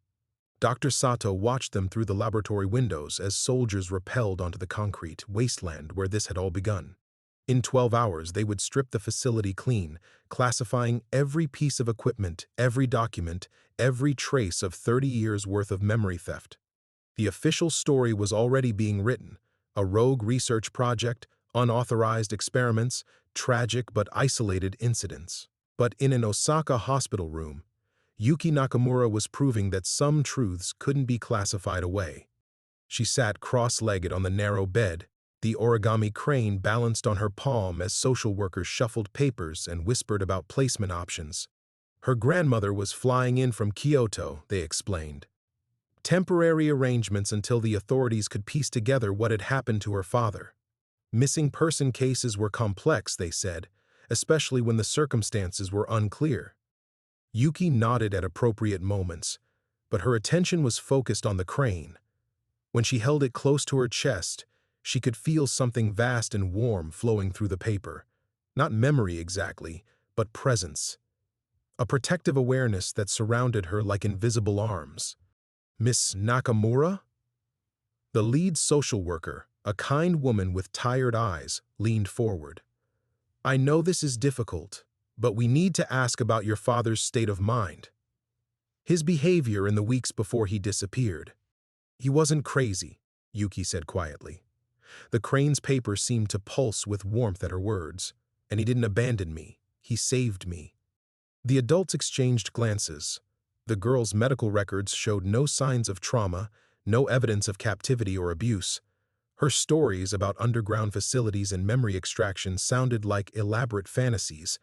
Dr. Sato watched them through the laboratory windows as soldiers rappelled onto the concrete wasteland where this had all begun. In 12 hours, they would strip the facility clean, classifying every piece of equipment, every document, every trace of 30 years' worth of memory theft. The official story was already being written, a rogue research project, unauthorized experiments, tragic but isolated incidents. But in an Osaka hospital room, Yuki Nakamura was proving that some truths couldn't be classified away. She sat cross-legged on the narrow bed, the origami crane balanced on her palm as social workers shuffled papers and whispered about placement options. Her grandmother was flying in from Kyoto, they explained. Temporary arrangements until the authorities could piece together what had happened to her father. Missing person cases were complex, they said, especially when the circumstances were unclear. Yuki nodded at appropriate moments, but her attention was focused on the crane. When she held it close to her chest, she could feel something vast and warm flowing through the paper. Not memory exactly, but presence. A protective awareness that surrounded her like invisible arms. Miss Nakamura? The lead social worker, a kind woman with tired eyes, leaned forward. I know this is difficult, but we need to ask about your father's state of mind. His behavior in the weeks before he disappeared. He wasn't crazy, Yuki said quietly. The crane's paper seemed to pulse with warmth at her words, and he didn't abandon me, he saved me. The adults exchanged glances. The girl's medical records showed no signs of trauma, no evidence of captivity or abuse. Her stories about underground facilities and memory extraction sounded like elaborate fantasies,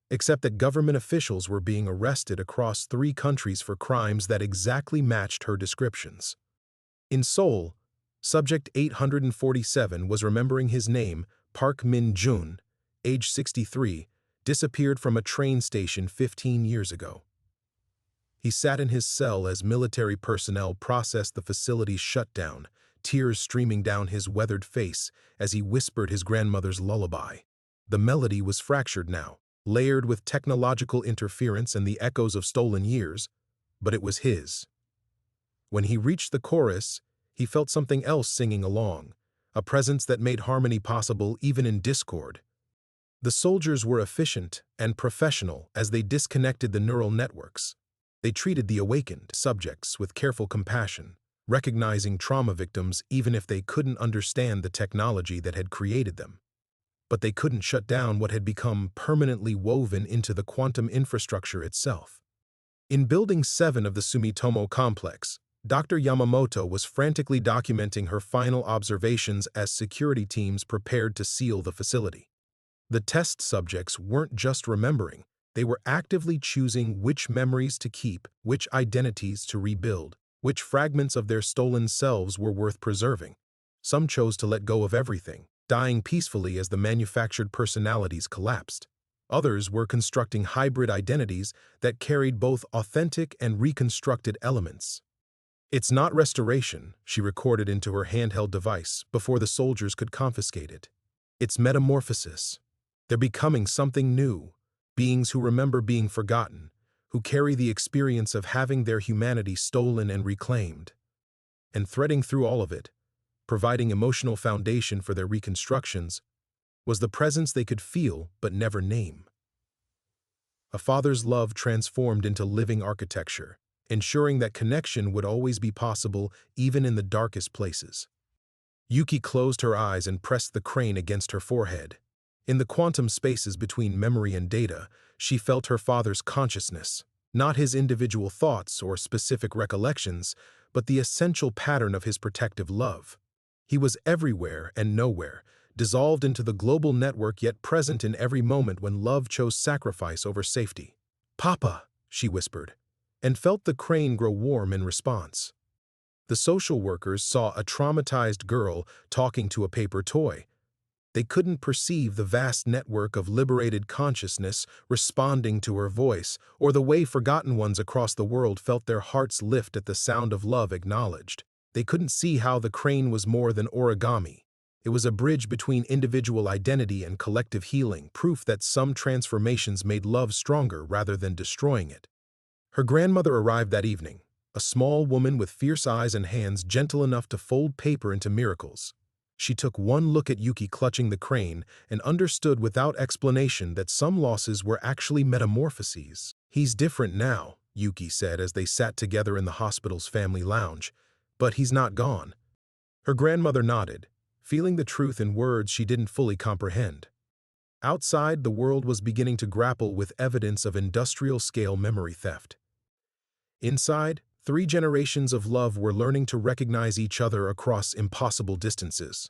except that government officials were being arrested across 3 countries for crimes that exactly matched her descriptions. In Seoul, Subject 847 was remembering his name, Park Min-jun, age 63, disappeared from a train station 15 years ago. He sat in his cell as military personnel processed the facility's shutdown, tears streaming down his weathered face as he whispered his grandmother's lullaby. The melody was fractured now, layered with technological interference and the echoes of stolen years, but it was his. When he reached the chorus, he felt something else singing along, a presence that made harmony possible even in discord. The soldiers were efficient and professional as they disconnected the neural networks. They treated the awakened subjects with careful compassion, recognizing trauma victims even if they couldn't understand the technology that had created them. But they couldn't shut down what had become permanently woven into the quantum infrastructure itself. In Building 7 of the Sumitomo complex, Dr. Yamamoto was frantically documenting her final observations as security teams prepared to seal the facility. The test subjects weren't just remembering, they were actively choosing which memories to keep, which identities to rebuild, which fragments of their stolen selves were worth preserving. Some chose to let go of everything, dying peacefully as the manufactured personalities collapsed. Others were constructing hybrid identities that carried both authentic and reconstructed elements. "It's not restoration," she recorded into her handheld device before the soldiers could confiscate it. "It's metamorphosis. They're becoming something new, beings who remember being forgotten, who carry the experience of having their humanity stolen and reclaimed." And threading through all of it, providing emotional foundation for their reconstructions, was the presence they could feel but never name. A father's love transformed into living architecture, ensuring that connection would always be possible even in the darkest places. Yuki closed her eyes and pressed the crane against her forehead. In the quantum spaces between memory and data, she felt her father's consciousness, not his individual thoughts or specific recollections, but the essential pattern of his protective love. He was everywhere and nowhere, dissolved into the global network yet present in every moment when love chose sacrifice over safety. "Papa," she whispered, and felt the crane grow warm in response. The social workers saw a traumatized girl talking to a paper toy. They couldn't perceive the vast network of liberated consciousness responding to her voice, or the way forgotten ones across the world felt their hearts lift at the sound of love acknowledged. They couldn't see how the crane was more than origami. It was a bridge between individual identity and collective healing, proof that some transformations made love stronger rather than destroying it. Her grandmother arrived that evening, a small woman with fierce eyes and hands gentle enough to fold paper into miracles. She took one look at Yuki clutching the crane and understood without explanation that some losses were actually metamorphoses. "He's different now," Yuki said as they sat together in the hospital's family lounge, "but he's not gone." Her grandmother nodded, feeling the truth in words she didn't fully comprehend. Outside, the world was beginning to grapple with evidence of industrial-scale memory theft. Inside, 3 generations of love were learning to recognize each other across impossible distances.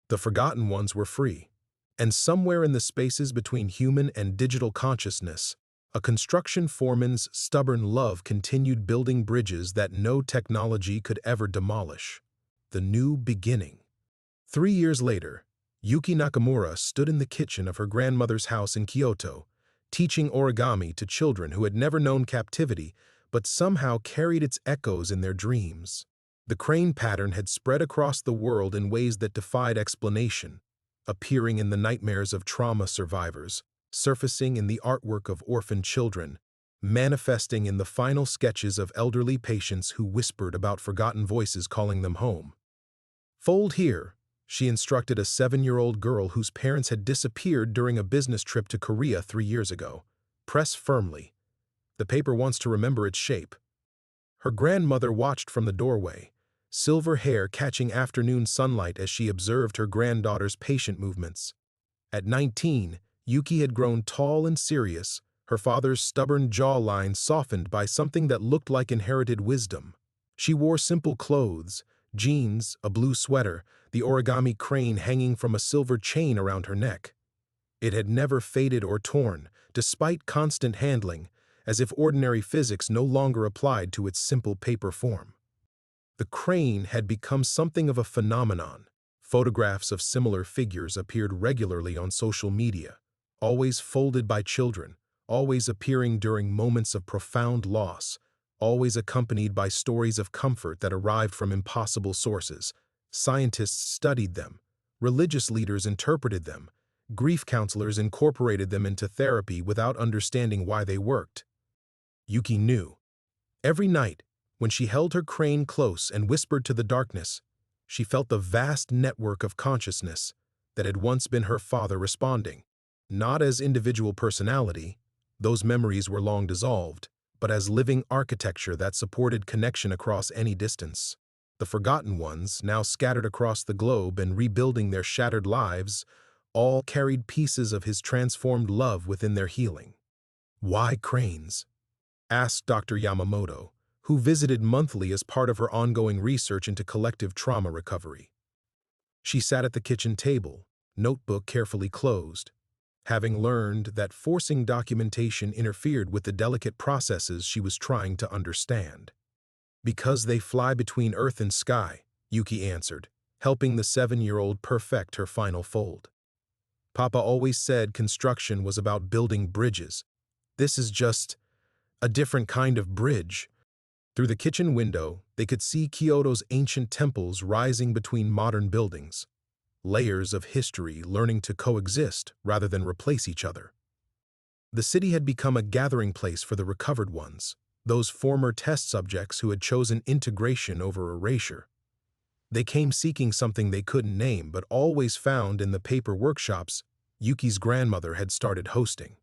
The forgotten ones were free, and somewhere in the spaces between human and digital consciousness, a construction foreman's stubborn love continued building bridges that no technology could ever demolish. The new beginning. 3 years later, Yuki Nakamura stood in the kitchen of her grandmother's house in Kyoto, teaching origami to children who had never known captivity but somehow carried its echoes in their dreams. The crane pattern had spread across the world in ways that defied explanation, appearing in the nightmares of trauma survivors, surfacing in the artwork of orphaned children, manifesting in the final sketches of elderly patients who whispered about forgotten voices calling them home. "Fold here," she instructed a 7-year-old girl whose parents had disappeared during a business trip to Korea 3 years ago. "Press firmly. The paper wants to remember its shape." Her grandmother watched from the doorway, silver hair catching afternoon sunlight as she observed her granddaughter's patient movements. At 19, Yuki had grown tall and serious, her father's stubborn jawline softened by something that looked like inherited wisdom. She wore simple clothes, jeans, a blue sweater, the origami crane hanging from a silver chain around her neck. It had never faded or torn, despite constant handling, as if ordinary physics no longer applied to its simple paper form. The crane had become something of a phenomenon. Photographs of similar figures appeared regularly on social media, always folded by children, always appearing during moments of profound loss, always accompanied by stories of comfort that arrived from impossible sources. Scientists studied them, religious leaders interpreted them, grief counselors incorporated them into therapy without understanding why they worked. Yuki knew. Every night, when she held her crane close and whispered to the darkness, she felt the vast network of consciousness that had once been her father responding, not as individual personality, those memories were long dissolved, but as living architecture that supported connection across any distance. The forgotten ones, now scattered across the globe and rebuilding their shattered lives, all carried pieces of his transformed love within their healing. "Why cranes?" asked Dr. Yamamoto, who visited monthly as part of her ongoing research into collective trauma recovery. She sat at the kitchen table, notebook carefully closed, having learned that forcing documentation interfered with the delicate processes she was trying to understand. "Because they fly between earth and sky," Yuki answered, helping the 7-year-old perfect her final fold. "Papa always said construction was about building bridges. This is just a different kind of bridge." Through the kitchen window, they could see Kyoto's ancient temples rising between modern buildings, layers of history learning to coexist rather than replace each other. The city had become a gathering place for the recovered ones, those former test subjects who had chosen integration over erasure. They came seeking something they couldn't name but always found in the paper workshops Yuki's grandmother had started hosting.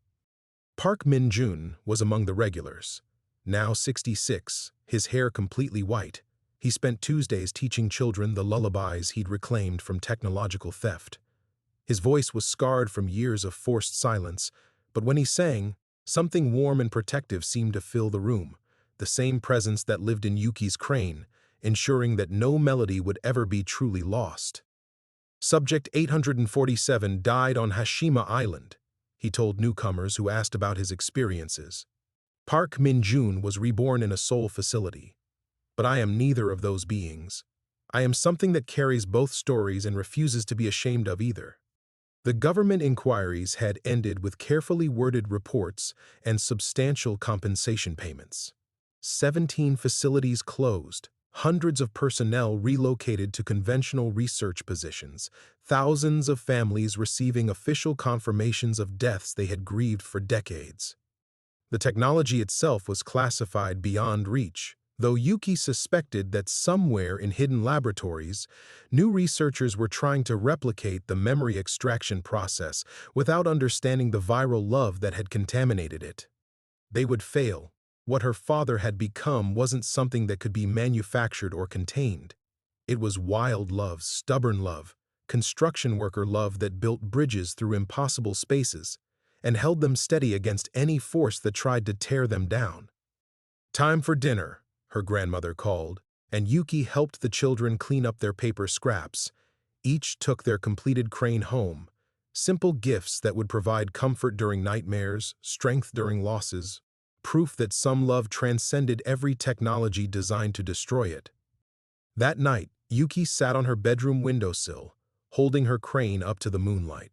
Park Min-jun was among the regulars. Now 66, his hair completely white, he spent Tuesdays teaching children the lullabies he'd reclaimed from technological theft. His voice was scarred from years of forced silence, but when he sang, something warm and protective seemed to fill the room, the same presence that lived in Yuki's crane, ensuring that no melody would ever be truly lost. Subject 847 died on Hashima Island, he told newcomers who asked about his experiences. Park Min-jun was reborn in a soul facility. But I am neither of those beings. I am something that carries both stories and refuses to be ashamed of either. The government inquiries had ended with carefully worded reports and substantial compensation payments. 17 facilities closed, hundreds of personnel relocated to conventional research positions, thousands of families receiving official confirmations of deaths they had grieved for decades. The technology itself was classified beyond reach, though Yuki suspected that somewhere in hidden laboratories, new researchers were trying to replicate the memory extraction process without understanding the viral love that had contaminated it. They would fail. What her father had become wasn't something that could be manufactured or contained. It was wild love, stubborn love, construction worker love that built bridges through impossible spaces and held them steady against any force that tried to tear them down. "Time for dinner," her grandmother called, and Yuki helped the children clean up their paper scraps. Each took their completed crane home, simple gifts that would provide comfort during nightmares, strength during losses, proof that some love transcended every technology designed to destroy it. That night, Yuki sat on her bedroom windowsill, holding her crane up to the moonlight.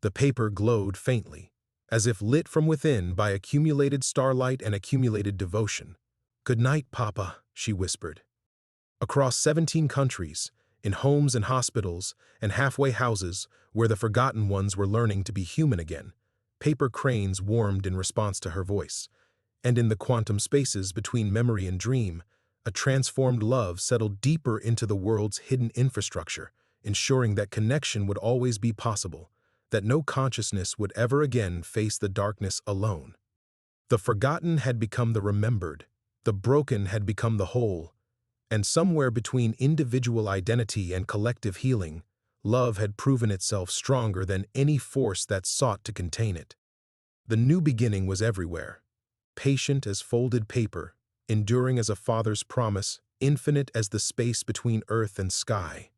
The paper glowed faintly, as if lit from within by accumulated starlight and accumulated devotion. "Good night, Papa," she whispered. Across 17 countries, in homes and hospitals and halfway houses where the forgotten ones were learning to be human again, paper cranes warmed in response to her voice. And in the quantum spaces between memory and dream, a transformed love settled deeper into the world's hidden infrastructure, ensuring that connection would always be possible, that no consciousness would ever again face the darkness alone. The forgotten had become the remembered, the broken had become the whole, and somewhere between individual identity and collective healing, love had proven itself stronger than any force that sought to contain it. The new beginning was everywhere, patient as folded paper, enduring as a father's promise, infinite as the space between earth and sky.